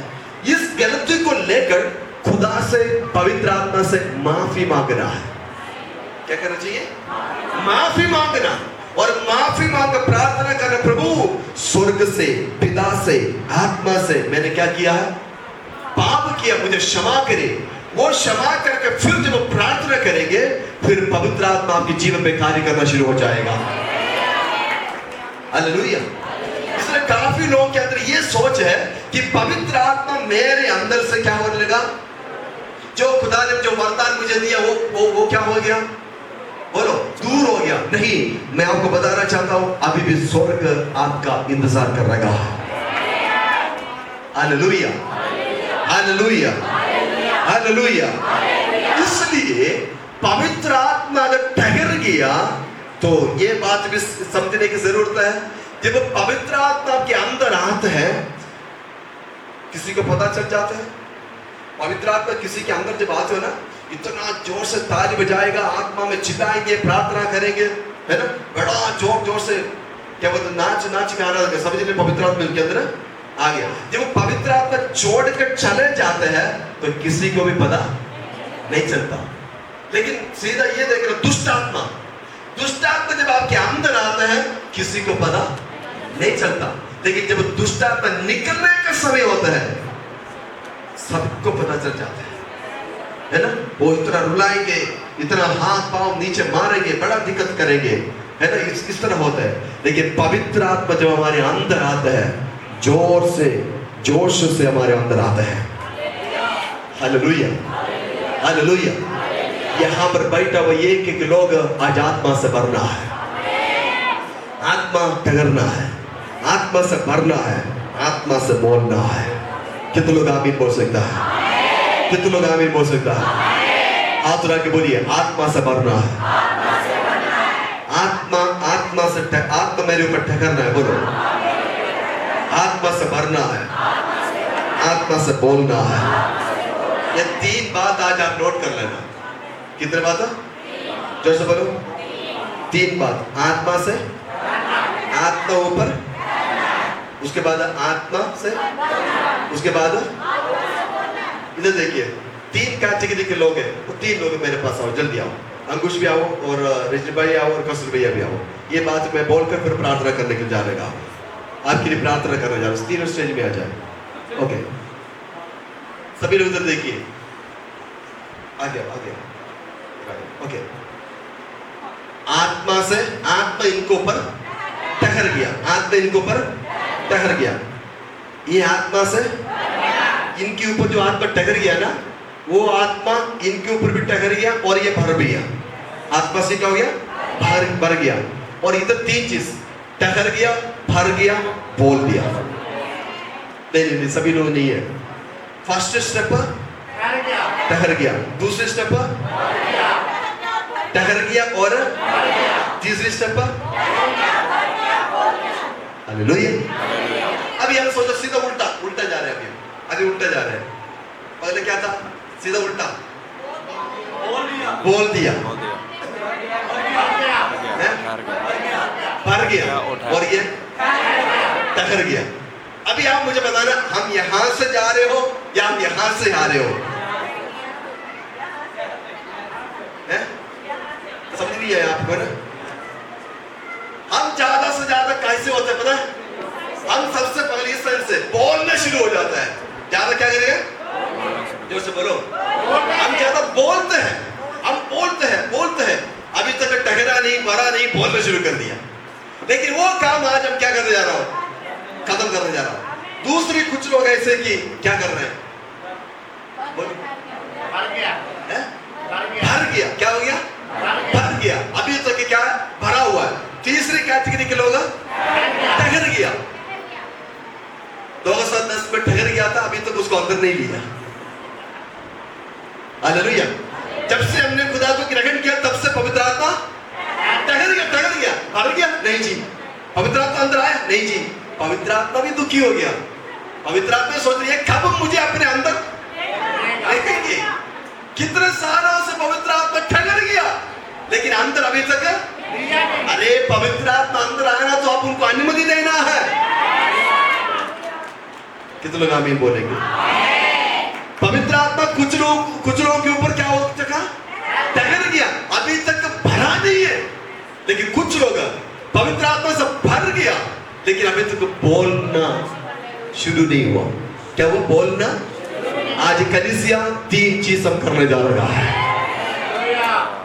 इस गलती को लेकर खुदा से, पवित्र आत्मा से माफी मांग रहा है। क्या करना चाहिए? माफी मांगना, और माफी मांग प्रार्थना करना, प्रभु स्वर्ग से, पिता से, आत्मा से मैंने क्या किया है? पाप किया, मुझे क्षमा करे। वो क्षमा करके फिर जब प्रार्थना करेंगे, फिर पवित्र आत्मा आपके जीवन में कार्य करना शुरू हो जाएगा। हालेलुया। इसलिए काफी लोगों के अंदर ये सोच है कि पवित्र आत्मा मेरे अंदर से क्या होने लगा, जो खुदा ने जो वरदान मुझे दिया वो क्या हो गया, बोलो, दूर हो गया। नहीं, मैं आपको बताना चाहता हूं, अभी भी स्वर्ग आपका इंतजार कर रहा है। Hallelujah, hallelujah, hallelujah. इसलिए पवित्र आत्मा अगर ठहर गया तो ये बात भी समझने की जरूरत है, जब पवित्र आत्मा आपके अंदर आता है, किसी को पता चल जाता है, पवित्र आत्मा किसी के अंदर जब आते हो ना, इतना जोर से ताली बजाएगा, आत्मा में चिल्लाएंगे, प्रार्थना करेंगे, है ना, बड़ा जोर से क्या बोलते, नाच के आना, समझ लीजिए पवित्र आत्मा के अंदर आ गया। जब पवित्र आत्मा छोड़ कर चले जाते हैं तो किसी को भी पता नहीं चलता। लेकिन सीधा ये देख रहे, दुष्ट आत्मा जब आपके अंदर आता है किसी को पता नहीं चलता, लेकिन जब दुष्ट आत्मा निकलने का समय होता है सबको पता चल जाता है ना। वो इतना रुलाएंगे, इतना हाथ पांव नीचे मारेंगे, बड़ा दिक्कत करेंगे, है ना, इस तरह होता है। लेकिन पवित्र आत्मा जब हमारे अंदर आता है, जोश से हमारे अंदर आता है। Hallelujah, hallelujah. यहाँ पर बैठा हुआ एक लोग आज आत्मा से भरना है, आत्मा ठहरना है, आत्मा से भरना है, आत्मा से बोलना है। कितने लोग आमीन बोल सकता है? कितने लोग आमीन बोल सकता है? हाथ उठा के बोलिए, आत्मा से भरना है, आत्मा मेरे ऊपर ठहरना है। बोलो, आत्मा से भरना है, आत्मा से बोलना है। ये 3 बात आज आप नोट कर लेना। कितने बात है? जोर से बोलो, 3 बात। आत्मा से, आत्मा ऊपर, उसके बाद आत्मा से, उसके बाद इधर देखिए 3 कैटेगरी के लोग हैं। वो 3 लोग मेरे पास आओ, जल्दी आओ। अंकुश भी आओ, और रिजन भाई आओ, और कौशल भैया भी आओ। ये बात मैं बोलकर फिर प्रार्थना करने के लिए जाएगा, आपके लिए प्रार्थना करने जा रहा हूं। 3 स्टेज में आ जाए। ओके, सभी लोग उधर देखिए, आगे ओके। आत्मा से, आत्मा इनको ऊपर ठहर गया, आत्मा इनको ऊपर ठहर गया। ये आत्मा से इनके ऊपर जो आत्मा ठहर गया ना, वो आत्मा इनके ऊपर भी ठहर गया, और ये भर भी गया। आत्मा से क्या हो गया? भर गया। और इधर 3 चीज, ठहर गया, भर गया, बोल दिया। नहीं, सभी लोग नहीं है। फर्स्ट स्टेप ठहर गया, दूसरे स्टेप ठहर गया, और तीसरी स्टेप हालेलुया। अभी हम सोचो सीधा उल्टा जा रहे हैं। अभी उल्टा जा रहे हैं। पहले क्या था? सीधा उल्टा बोल दिया, भर गया, और ये ठहर गया। अभी आप मुझे बताना, हम यहां से जा रहे हो या हम यहां से आ रहे हो? समझ नहीं है आपको ना? हम ज्यादा से ज्यादा कैसे होते हैं पता है? हम सबसे पहले इस तरह से बोलना शुरू हो जाता है। ज्यादा क्या करेंगे? जोर से बोलो। हम ज्यादा बोलते हैं, हम बोलते हैं। अभी तक ठहरा नहीं, भरा नहीं, बोलना शुरू कर दिया। लेकिन वो काम आज हम क्या करने जा रहा हूं? खत्म करने जा रहा हूं। दूसरी कुछ लोग ऐसे कि क्या कर रहे हैं? भर गया। क्या हो गया? भर गया। अभी तक क्या है? भरा हुआ है। तीसरी कैटेगरी के लोग ठहर गया। 2010 में ठहर गया था, अभी तक उसको अंदर नहीं लिया। हालेलुया। जब से हमने खुदा को ग्रहण किया तब से पवित्र आत्मा ठहर गया, भर गया नहीं जी। पवित्र आत्मा अंदर आया नहीं जी। पवित्र आत्मा भी दुखी हो गया। पवित्र आत्मा सोच रही है कब मुझे अपने अंदर लेंगे। कितने सालों से पवित्र आत्मा ठहर गया, लेकिन अंदर अभी तक। अरे पवित्र आत्मा अंदर आना तो आप उनको अनुमति देना है। कितने लोग आमीन बोलेंगे? पवित्र आत्मा कुछ लोगों के ऊपर क्या हो चुका? ठहर गया। अभी तक लेकिन कुछ लोग पवित्र आत्मा से भर गया लेकिन अभी तक बोलना शुरू नहीं हुआ। क्या वो बोलना? आज कलीसिया 3 चीज हम करने जा रहा है।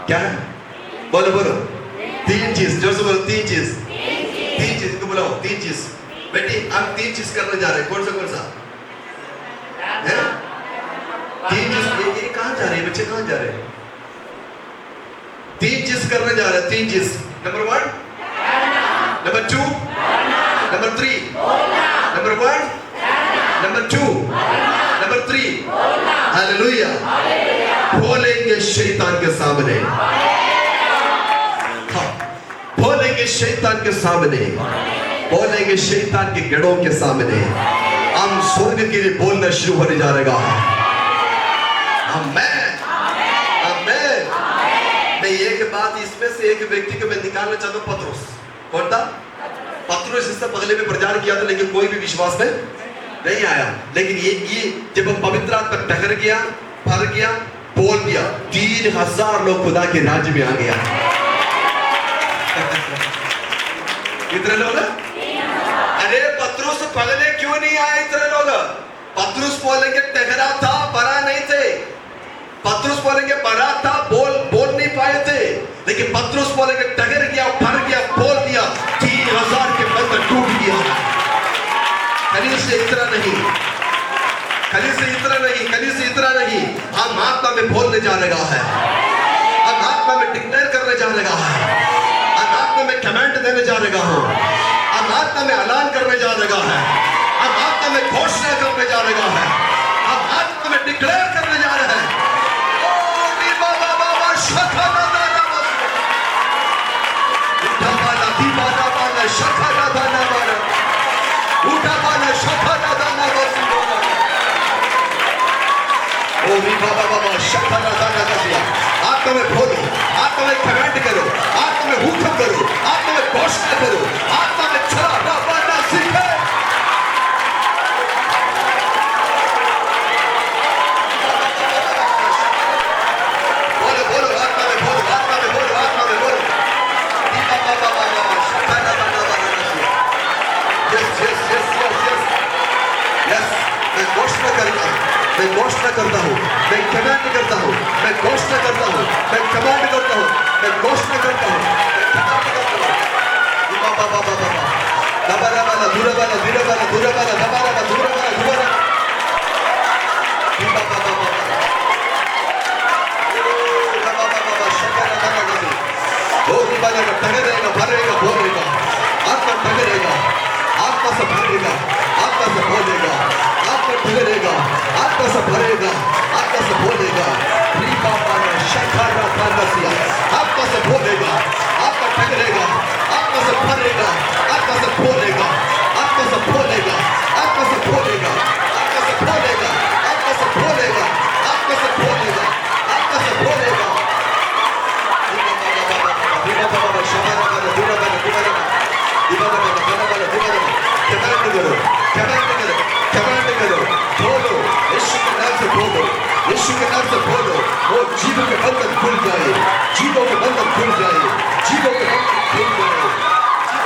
क्या है? बोलो बोलो 3 चीज, जोर से बोलो 3 चीज। 3 चीज को बोलो 3 चीज। बेटी हम 3 चीज करने जा रहे हैं। कौन सा है? 3 चीज। ये कहाँ जा रहे हैं बच्चे? कहाँ जा रहे हैं? 3 चीज करने जा रहे हैं। 3 चीज। Number 1, number 2, number 3। Number 1, number 2, number 3। Hallelujah. बोलेंगे शैतान के सामने। हाँ, बोलेंगे शैतान के सामने। बोलेंगे शैतान के गढ़ों के सामने। हम स्वर्ग के लिए बोलना शुरू होने जा रहा है। आमेन, आमेन। मैं एक बात इसमें से एक व्यक्ति को मैं निकालना चाहता हूँ। पत्रुस। कौन था? पत्रुस। इससे पहले भी प्रचार किया था लेकिन कोई भी विश्वास में नहीं आया। लेकिन ये जब हम पवित्र आत्मा टहर गया, भर गया, बोल दिया, 3000 लोग खुदा के राज्य में आ गया। कितने लोग? अरे पत्रुस पहले क्यों नहीं आए इतने लोग? पत्रुस बोलेंगे टहरा था, भरा नहीं थे। पत्रुस बोलेंगे भरा था, बोल नहीं पाए थे। लेकिन पत्रुस बोलेंगे टहर गया, भर गया, बोल दिया, 3000 के बंधन टूट गया। कलीसिया से इतना नहीं, कलीसिया से इतना नहीं, कलीसिया से इतना नहीं। हम आत्मा में बोलने जा रहा है। हम आत्मा में डिक्लेयर करने जा रहा है। हम आत्मा में कमेंट देने जा रहा हूँ। हम आत्मा में ऐलान करने जा रहा है। हम आत्मा में घोषणा करने जा रहा है। हम आत्मा में डिक्लेयर करने जा रहे हैं। आत्मा में बोलो, आत्मा में कमेंट करो, आत्मा में हुक्म करो, आत्मा में घोषणा करो, आत्मा में चला बना सीखे। बोलो बोलो आत्मा में बोलो, आत्मा में बोलो, आत्मा में बोलो। मैं घोषणा करता हूँ, मैं घोषणा करता हूँ, मैं कमांड करता हूँ, मैं घोषणा करता हूँ, मैं कमांड करता हूँ, मैं घोषणा करता हूँ, मैं कमांड करता हूँ। बाबा बाबा बाबा दबारा वाला दूरा वाला दूरा वाला दूरा वाला दबारा वाला दूरा वाला दूरा बाबा बाबा बाबा बाबा शक्कर वाला गति वो वाला का टगरेगा, भरेगा, बोलेगा, आत्मा टगरेगा, आत्मा से भरेगा, आत्मा से बोलेगा, आत्मा टगरेगा, आत्मा से भरेगा, आत्मा से बोलेगा। बाबा ने शक्कर वाला सिया आत्मा से बोलेगा, आत्मा टगरेगा, आत्मा से भरेगा, आत्मा से बोलेगा, आत्मा से बोलेगा, आत्मा से बोलेगा, आत्मा से बोलेगा, आत्मा से बोलेगा, आत्मा से बोलेगा, आत्मा से बोलेगा। यीशु के नाम से बोलो, वो जीवों के बंधन खुल जाए, जीवों के बंधन खुल जाए, जीवों के बंधन खुल जाए, जीवों के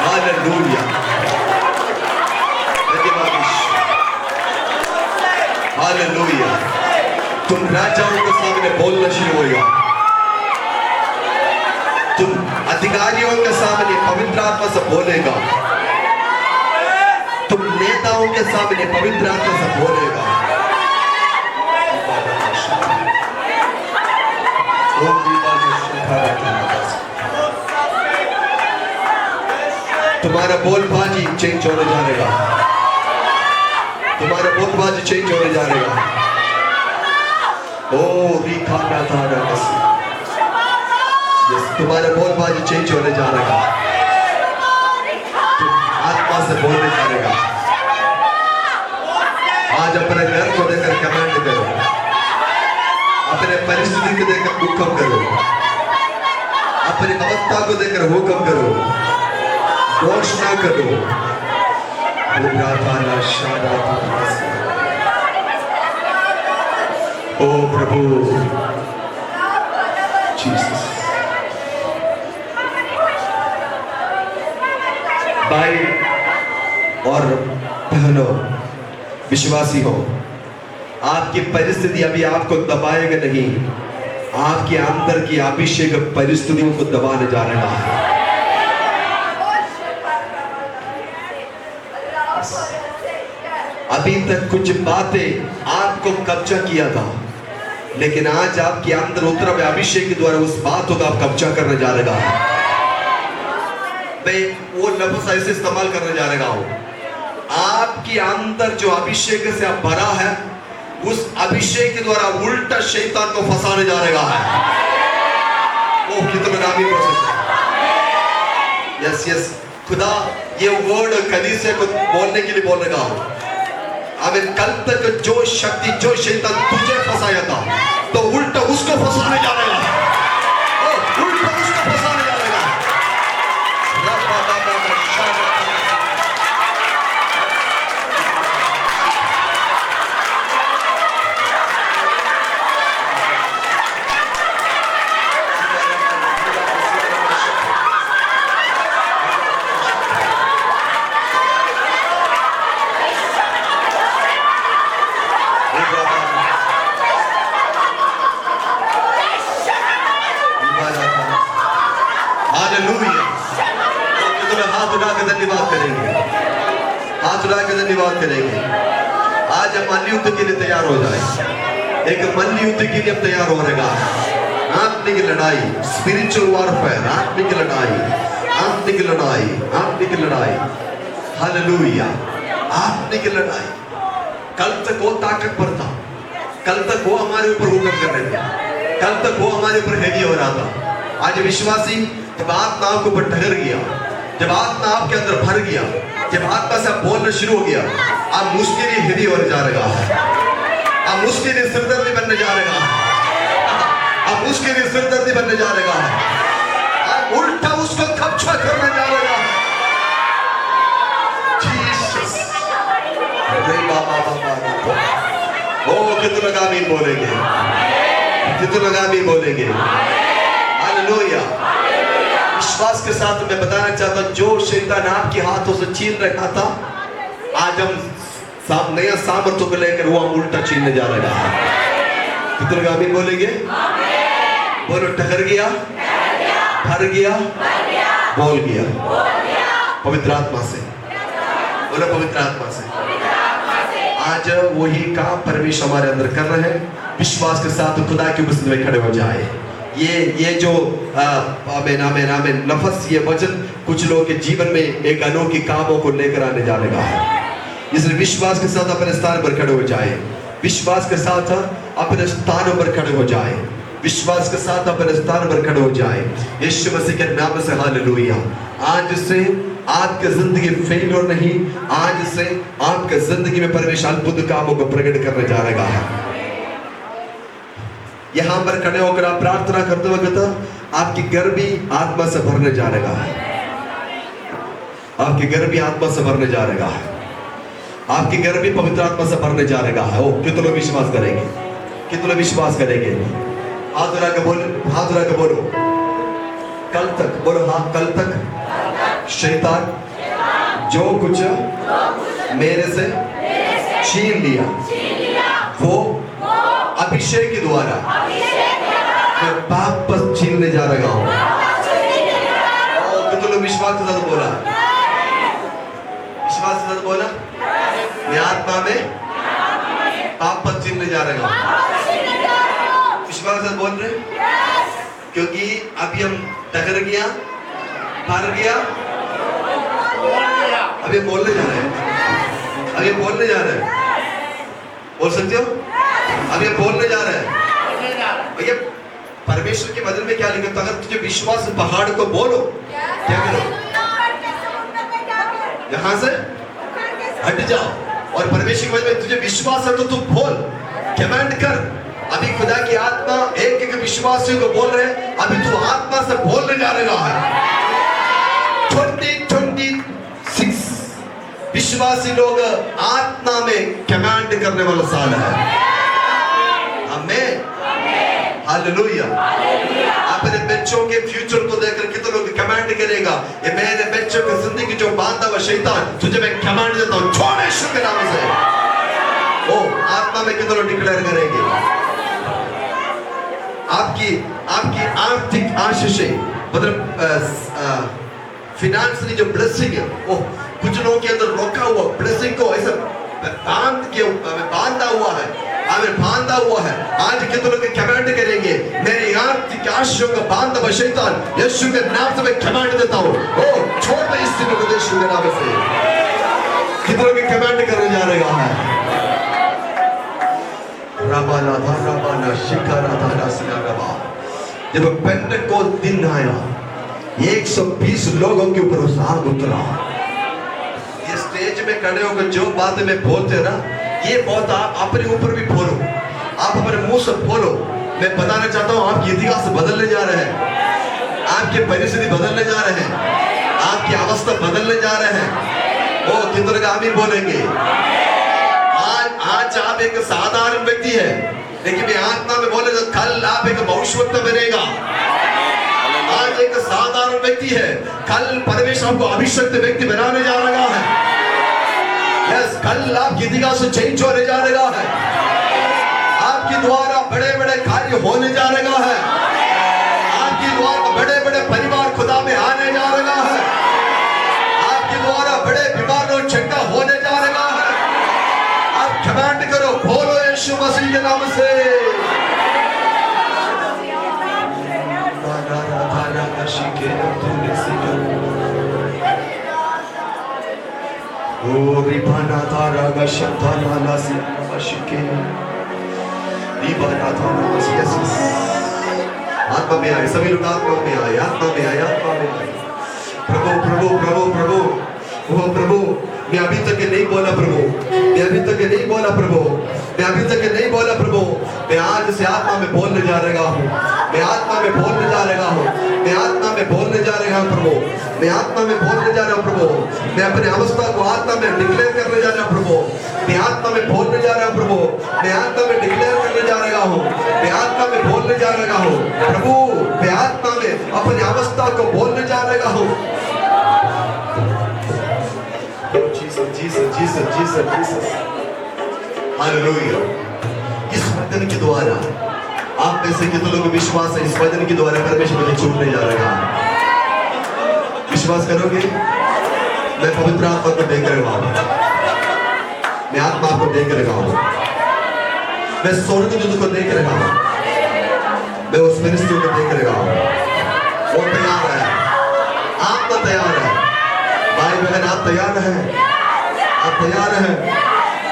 Hallelujah. Hallelujah. तुम राजाओं के सामने बोलना शुरू होगा, तुम अधिकारियों के सामने पवित्र आत्मा से बोलेगा, तुम नेताओं के सामने पवित्र आत्मा से बोलेगा। तुम्हारा बोलबाजी चेंज होने जा रहेगा, तुम्हारा बोलबाजी चेंज होने जा रहेगा। ओ रीखा था तुम्हारा बोलबाजी चेंज होने जा रहेगा, तुम आत्मा से बोलने जा रहेगा। आज अपने घर को देखकर कमेंट करो, अपने परिस्थिति को देखकर हुक्म करो, अपनी अवस्था को देखकर हुक्म करो, घोषणा करो। ओ प्रभु जीसस। भाई और बहनों, विश्वासी हो, आपकी परिस्थिति अभी आपको दबाएगा नहीं, आपके अंदर की अभिषेक परिस्थितियों को दबाने जा रहा है। अभी तक कुछ बातें आपको कब्जा किया था, लेकिन आज आपके अंदर उतर में अभिषेक के द्वारा उस बातों का आप कब्जा करने जा रहा है। मैं वो लफ्ज़ ऐसे इस्तेमाल करने जा रहा हूं, आपके अंदर जो अभिषेक से आप भरा है, उस अभिषेक के द्वारा उल्टा शैतान को फंसाने जा रहा है। वो कितना नामी हो सकता है। यस यस, खुदा ये वर्ड कलीसिया को बोलने के लिए बोल रहा हूं। अबे कल तक जो शक्ति, जो शैतान तुझे फंसाया था, तो उल्टा उसको फंसाने जा रहा है, उल्टा उसको फंसाने जा रहा है। धन्यवाद करेंगे, हाथ उठा के धन्यवाद करेंगे। आज हम मल्लयुद्ध के लिए तैयार हो जाए, एक मल्लयुद्ध के लिए तैयार हो रहेगा। आत्मिक लड़ाई, स्पिरिचुअल वॉरफेयर, आत्मिक लड़ाई, आत्मिक लड़ाई, आत्मिक लड़ाई। हालेलुया, आत्मिक लड़ाई। कल तक वो ताकतवर था, कल तक वो हमारे ऊपर हुक्म कर रहे थे, कल तक वो हमारे ऊपर हैवी हो रहा था। आज विश्वासी जब आत्मा आपके ऊपर ठहर गया, जब आत्मा आपके अंदर भर गया, जब आत्मा से आप बोलना शुरू हो गया, आप उसके लिए हेवी होने जा रहा है, आप उसके लिए सिरदर्दी बनने जा रहा है, आप उसके लिए सिरदर्दी बनने जा रहा है, आप उल्टा उसको कब्जा करने जा रहा है। जीसस, ओ कितने लोग आमीन बोलेंगे, कितने लोग आमीन बोलेंगे। हालेलुया। विश्वास के साथ मैं बताना चाहता हूं, जो शैतान आपके हाथों से छीन रखा था, आज हम नया सामर्थ्य को लेकर वो हम उल्टा छीनने जा रहा है। कितने लोग आमीन बोलेंगे? बोलो, ठहर गया, भर गया, बोल गया, पवित्र आत्मा से बोलो, पवित्र आत्मा से। आज वही काम परमेश्वर हमारे अंदर कर रहे हैं। विश्वास के साथ खुदा की उपस्थिति में खड़े हो जाए। ये जो आमीन आमीन आमीन लफ्ज़, ये वचन कुछ लोगों के जीवन में एक अनोखी कामों को लेकर आने जा रहा है। इसलिए विश्वास के साथ अपने स्थान पर खड़े हो जाए, विश्वास के साथ अपने स्थानों पर खड़े हो जाए, विश्वास के साथ अपने स्थान पर खड़े हो जाए। यीशु मसीह के नाम से हालेलुया। आज से आपकी जिंदगी फेलियर नहीं, आज से आपके जिंदगी में परमेश्वर अद्भुत कामों को प्रकट करने जा रहा है। यहाँ पर खड़े होकर आप प्रार्थना करते वक्त आपकी घर भी आत्मा से भरने जा रहा है, आपके घर भी आत्मा से भरने जा रहा है, आपके घर भी पवित्र आत्मा से भरने जा रहा है। ओ कितने लोग विश्वास करेंगे, कितने लोग विश्वास करेंगे? हाथ उठा के बोलो, हाथ उठा के बोलो, कल तक बोलो, हाँ कल तक शैतान जो कुछ मेरे से छीन लिया, वो अभिषेक के द्वारा मैं वापस छीनने जा रहा हूँ। कितने लोग विश्वास के साथ बोला? विश्वास के साथ बोला, मैं आत्मा में वापस छीनने जा रहा हूँ। विश्वास के साथ बोल रहे, क्योंकि अभी हम टकर गया, हार गया, अभी बोलने जा रहे हैं, अभी बोलने जा रहे हैं, बोल सकते हो? अभी बोलने जा रहे हैं भैया। परमेश्वर के बदल में क्या लिखा? तो अगर तुझे विश्वास पहाड़ को बोलो, क्या करो? यहां से हट जाओ। और परमेश्वर के बदल में तुझे विश्वास है तो तू बोल, कमांड कर। अभी खुदा की आत्मा एक एक विश्वासियों को बोल रहे हैं, अभी तू आत्मा से बोलने जा रहा है। 2026 विश्वासी लोग आत्मा में कमांड करने वाला साल है। आमीन, हालेलुया। अपने बच्चों के फ्यूचर को देखकर कितने लोग कमांड करेगा, ये मेरे बच्चों की जिंदगी जो बांधा हुआ शैतान, तुझे मैं कमांड देता हूँ, छोड़ यीशु के नाम से। ओ आत्मा में कितने लोग डिक्लेयर करेंगे? आपकी आर्थिक आशीषें, मतलब फिनेंशियली जो ब्लेसिंग है, वो कुछ लोगों के अंदर रोका हुआ ब्लेसिंग को ऐसा बांधा हुआ है, बांधा हुआ है। आज कितने लोग कमांड करेंगे, मेरी आर्थिक आशीषों का बांधा हुआ शैतान यीशु के नाम से मैं कमांड देता हूँ, ओ छोड़ दे इस दिन को यीशु के नाम से। कितने लोग कमांड करने जा रहा है? जब पेंटेकोस्त दिन आया, 120 लोगों के ऊपर उस आग उतरा। ये स्टेज में खड़े होकर जो बातें मैं बोलते ना, ये बहुत आप अपने ऊपर भी बोलो, आप अपने मुंह से बोलो। मैं बताना चाहता हूँ, आपकी इतिहास बदलने जा रहे हैं, आपके परिस्थिति बदलने जा रहे हैं, आपकी अवस्था बदलने जा रहे हैं। ओ कितने लोग आमीन बोलेंगे? आज आप एक साधारण व्यक्ति है, लेकिन मैं आत्मा में बोले तो कल आप एक भविष्यवक्ता बनेगा। आज एक साधारण व्यक्ति है, कल परमेश्वर आपको अभिषिक्त व्यक्ति बनाने जा रहा है। यस, कल आपकी इतिहास चेंज होने जा रहा है, आपके द्वारा बड़े बड़े कार्य होने जा रहा है, आपके द्वारा बड़े बड़े परिवार खुदा में आने जा रहा है, आपके द्वारा बड़े बीमारों चंगा होने जा रहा है। आप कमांड करो, बोलो यीशु मसीह के नाम से। ओ रिबाना तारा का शब्दाना लासी मशिके रिबाना तारा मसियस। आत्मा में आए, सभी लोग आत्मा में आए, आत्मा में आए, आत्मा में आए। प्रभु प्रभु प्रभु प्रभु, ओ प्रभु, मैं अभी तक नहीं बोला प्रभु, मैं अभी तक नहीं बोला प्रभु, मैं अभी तक नहीं बोला प्रभु। मैं आज से आत्मा में बोलने जा रहा हूँ, मैं आत्मा में बोलने जा रहा हूँ, मैं आत्मा में बोलने जा रहा हूँ प्रभु, मैं आत्मा में बोलने जा रहा हूँ प्रभु। मैं अपनी अवस्था को आत्मा में डिक्लेयर करने जा रहा हूँ प्रभु, मैं आत्मा में बोलने जा रहा हूँ प्रभु, मैं आत्मा में डिक्लेयर करने जा रहा हूँ, मैं आत्मा में बोलने जा रहा हूँ प्रभु, मैं आत्मा में अपनी अवस्था को बोलने जा रहा हूँ। Jesus hallelujah. इस वचन के द्वारा आप में से कितने लोग विश्वास है, इस वचन के द्वारा परमेश्वर मुझे छूटने जा रहा है? विश्वास करोगे? मैं पवित्र आत्मा को देख रहा हूँ, मैं आत्मा को देख रहा हूँ, मैं स्वर्गदूत को देख रहा हूँ, मैं उस मिनिस्ट्री को देख रहा हूँ। वो तैयार है, आप तो तैयार है भाई बहन, आप तैयार हैं? आप तैयार हैं?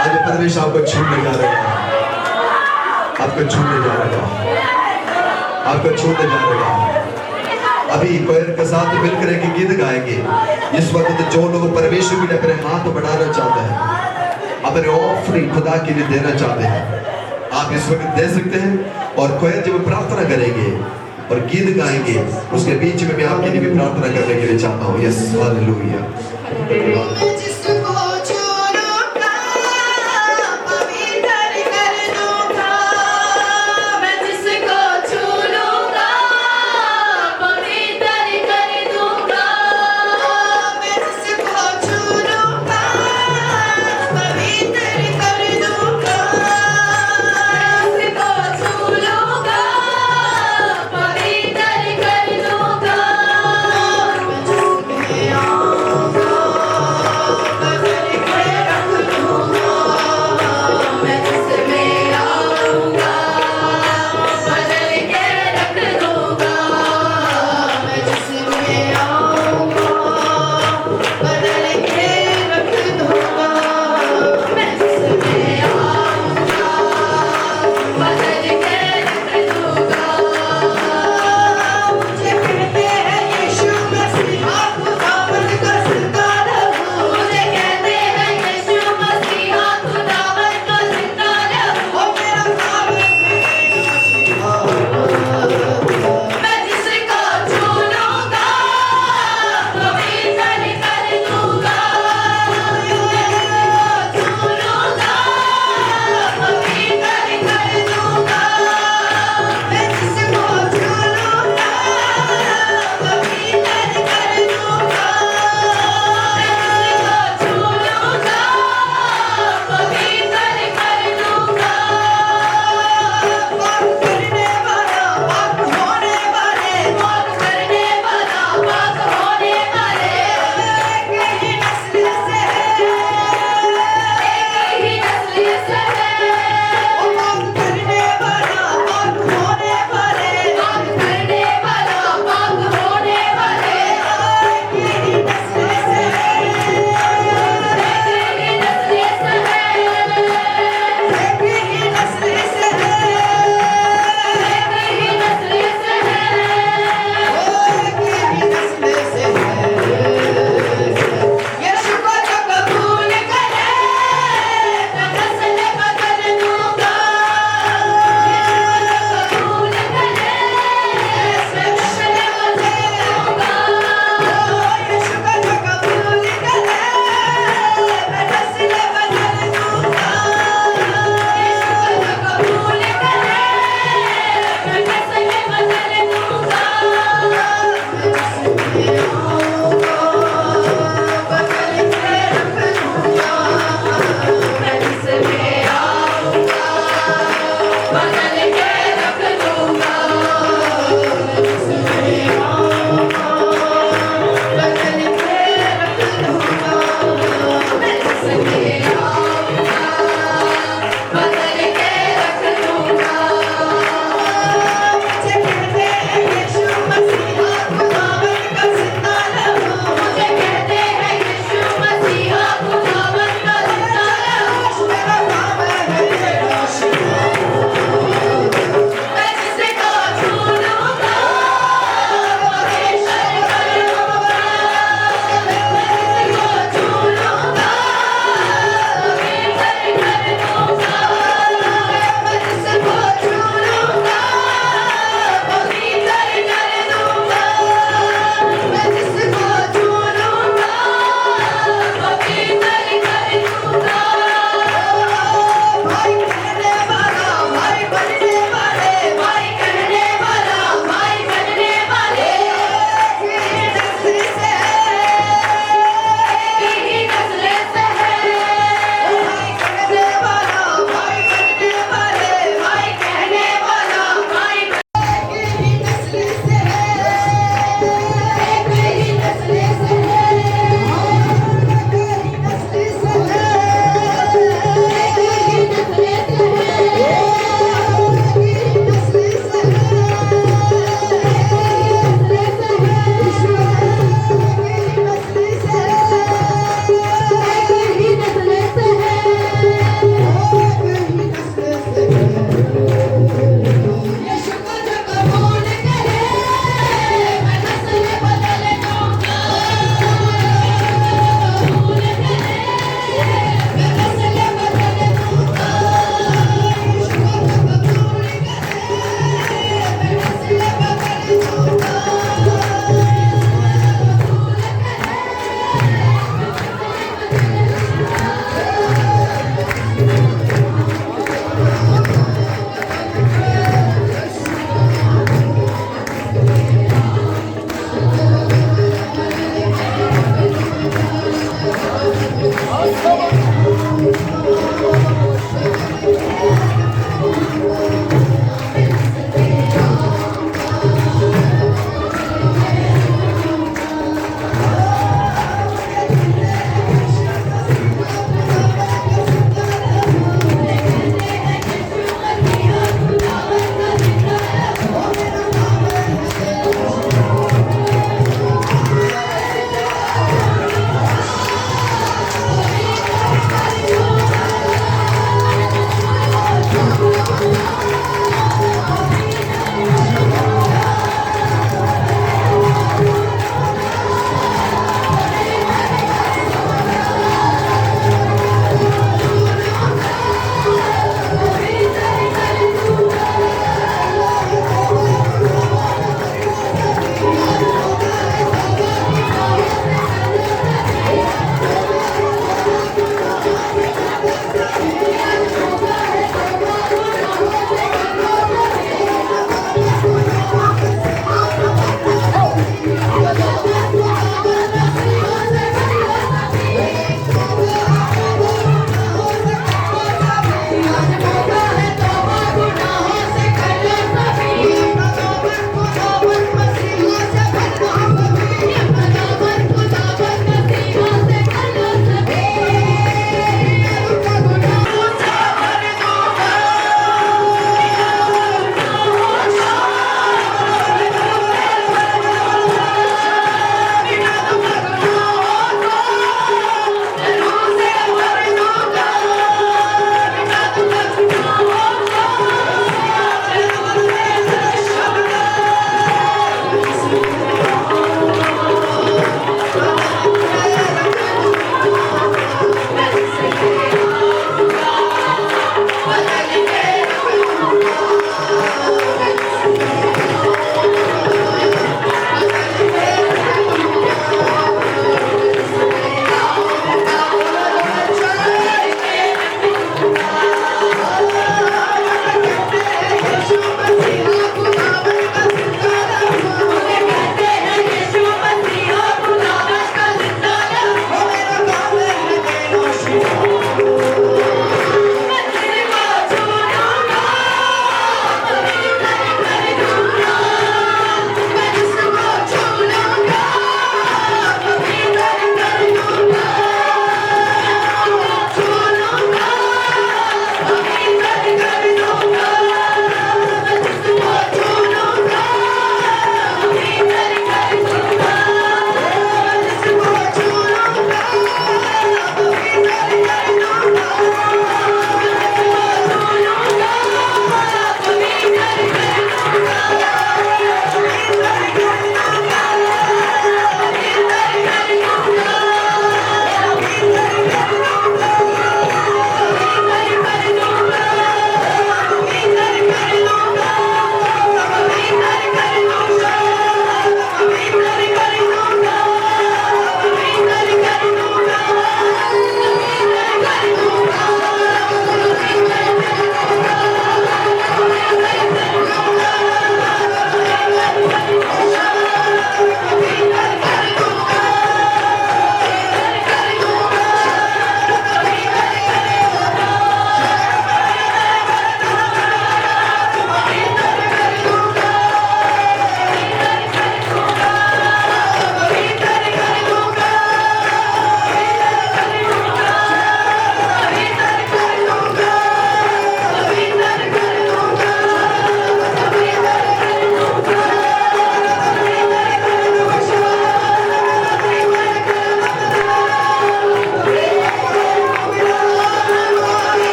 आज परमेश्वर आपको छूने जा रहा है, आपको छूने जा रहा है, आपको छूने जा रहा है। अभी कोयर के साथ मिलकर एक गीत गाएंगे। इस वक्त जो लोग परमेश्वर के लिए अपने हाथ बढ़ाना चाहते हैं, अपने ऑफरिंग खुदा के लिए देना चाहते हैं, आप इस वक्त दे सकते हैं। और कोयर जब प्रार्थना करेंगे और गीत गाएंगे, उसके बीच में मैं आपके लिए भी प्रार्थना करने के लिए चाहता हूँ। Yes, hallelujah.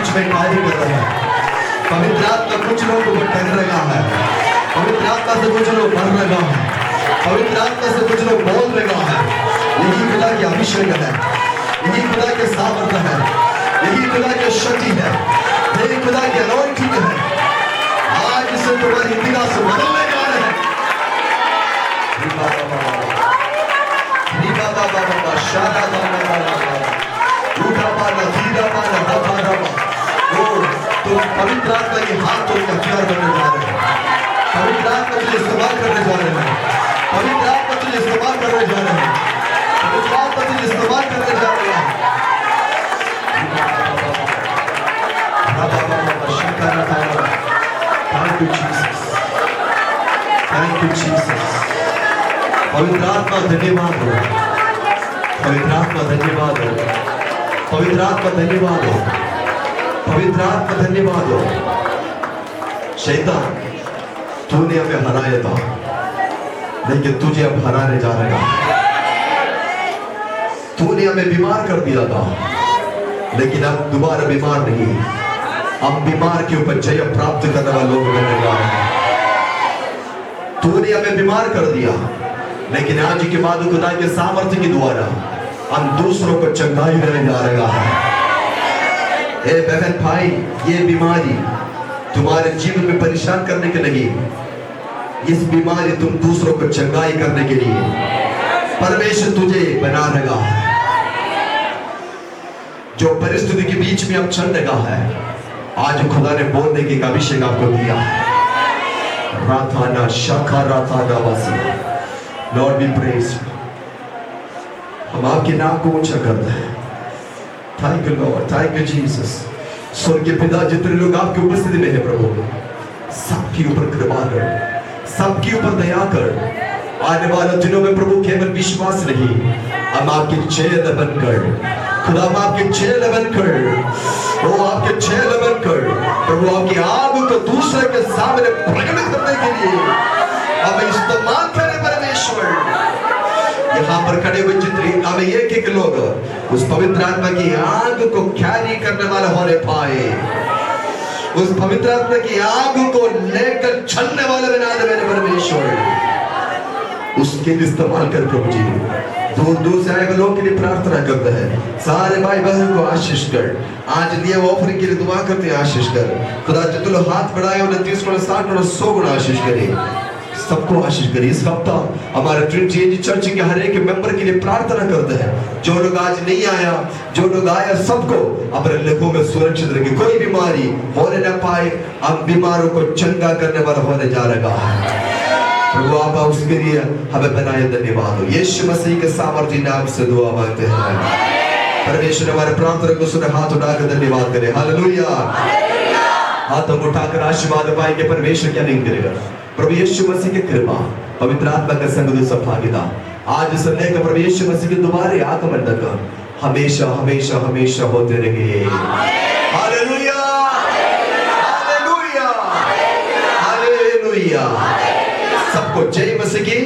बीच में कार्य कर रहा है। पवित्र आत्मा कुछ लोगों को टहल रहा है। पवित्र आत्मा से कुछ लोग मर रहा है। पवित्र आत्मा से कुछ लोग बोल रहा है। यही खुदा की अभिषेक है, यही खुदा के सामर्थ्य है, यही खुदा की शक्ति है, यही खुदा की अनॉइंटिंग है। आज से तुम्हारी इतिहास बदलने जा रहे हैं। पवित्र आत्मा के हाथों के हथियार बनने जा रहे हैं। पवित्र आत्मा तुझे इस्तेमाल करने जा रहे हैं। पवित्र आत्मा तुझे इस्तेमाल करने जा रहे हैं। पवित्र आत्मा तुझे इस्तेमाल करने जा रहे हैं। Thank you, Jesus. Thank you, Jesus. पवित्र आत्मा धन्यवाद हो। पवित्र आत्मा धन्यवाद हो। पवित्र आत्मा धन्यवाद हो। पवित्र आत्मा धन्यवाद हो। शैतान, तूने हमें हराया था, लेकिन तुझे अब हराने जा रहा है। तूने हमें बीमार कर दिया था, लेकिन अब दोबारा बीमार नहीं। हम बीमार के ऊपर जय प्राप्त करने वाले लोग बनने जा रहे हैं। तूने हमें बीमार कर दिया, लेकिन आज के बाद खुदा के सामर्थ्य के द्वारा हम दूसरों को चंगाई देने जा रहा है। ए बहन भाई, ये बीमारी तुम्हारे जीवन में परेशान करने के लगी। इस बीमारी तुम दूसरों को चंगाई करने के लिए परमेश्वर तुझे बना रहा है। जो परिस्थिति के बीच में अब चल रहा है, आज खुदा ने बोलने की अभिषेक आपको दिया। राथाना शाखा राथाना वासी, लॉर्ड वी प्रेज। हम आपके नाम को ऊंचा करते हैं। Thank you Lord, thank you Jesus. स्वर्गीय पिता, जितने लोग आपकी उपस्थिति में है प्रभु, सबके ऊपर कृपा कर, सबके ऊपर दया कर। आने वाले दिनों में प्रभु केवल विश्वास नहीं, हम आपके चेले बनकर, खुदा हम आपके चेले बनकर, वो आपके चेले बनकर प्रभु आपकी आग को दूसरे के सामने प्रकट करने के लिए हमें इस्तेमाल करें परमेश्वर। यहाँ पर खड़े हुए जितने हमें एक एक लोग उस पवित्र आत्मा की आग को कैरी करने वाले होने पाए, उस पवित्र आत्मा की आग को लेकर चलने वाले बना दे मेरे परमेश्वर। उसके लिए इस्तेमाल कर प्रभु जी। दूर दूर से आए लोगों के लिए प्रार्थना करते हैं। सारे भाई बहन को आशीष कर। आज लिए ऑफरिंग के लिए दुआ करते हैं, आशीष कर। खुदा जो तुम हाथ बढ़ाए उन्हें 30 गुना 60 गुना 100 गुना आशीष करे। सबको आशीष करिए। इस हफ्ता हमारे ट्रिनिटी चर्च के हर एक मेंबर के लिए प्रार्थना करते हैं। जो लोग आज नहीं आया, जो लोग आया, सबको अपने लेखों में सुरक्षित रखें। कोई बीमारी होने न पाए। हम बीमारों को चंगा करने वाला होने जा रहा है प्रभु। आप उसके लिए हमें बनाए। धन्यवाद हो। यीशु मसीह के सामर्थ्य नाम से दुआ मांगते हैं। परमेश्वर हमारे प्रार्थना को सुने। हाथ उठाकर धन्यवाद करें। हालेलुया। हाथ उठाकर आशीर्वाद पाएंगे। परमेश्वर क्या नहीं करेगा। प्रभु यीशु मसीह की कृपा, पवित्र आत्मा का संग भागीदार आज से लेकर प्रभु यीशु मसीह के दोबारा आगमन तक हमेशा हमेशा हमेशा होते रहे। Hallelujah, hallelujah, hallelujah. सबको जय मसीह की।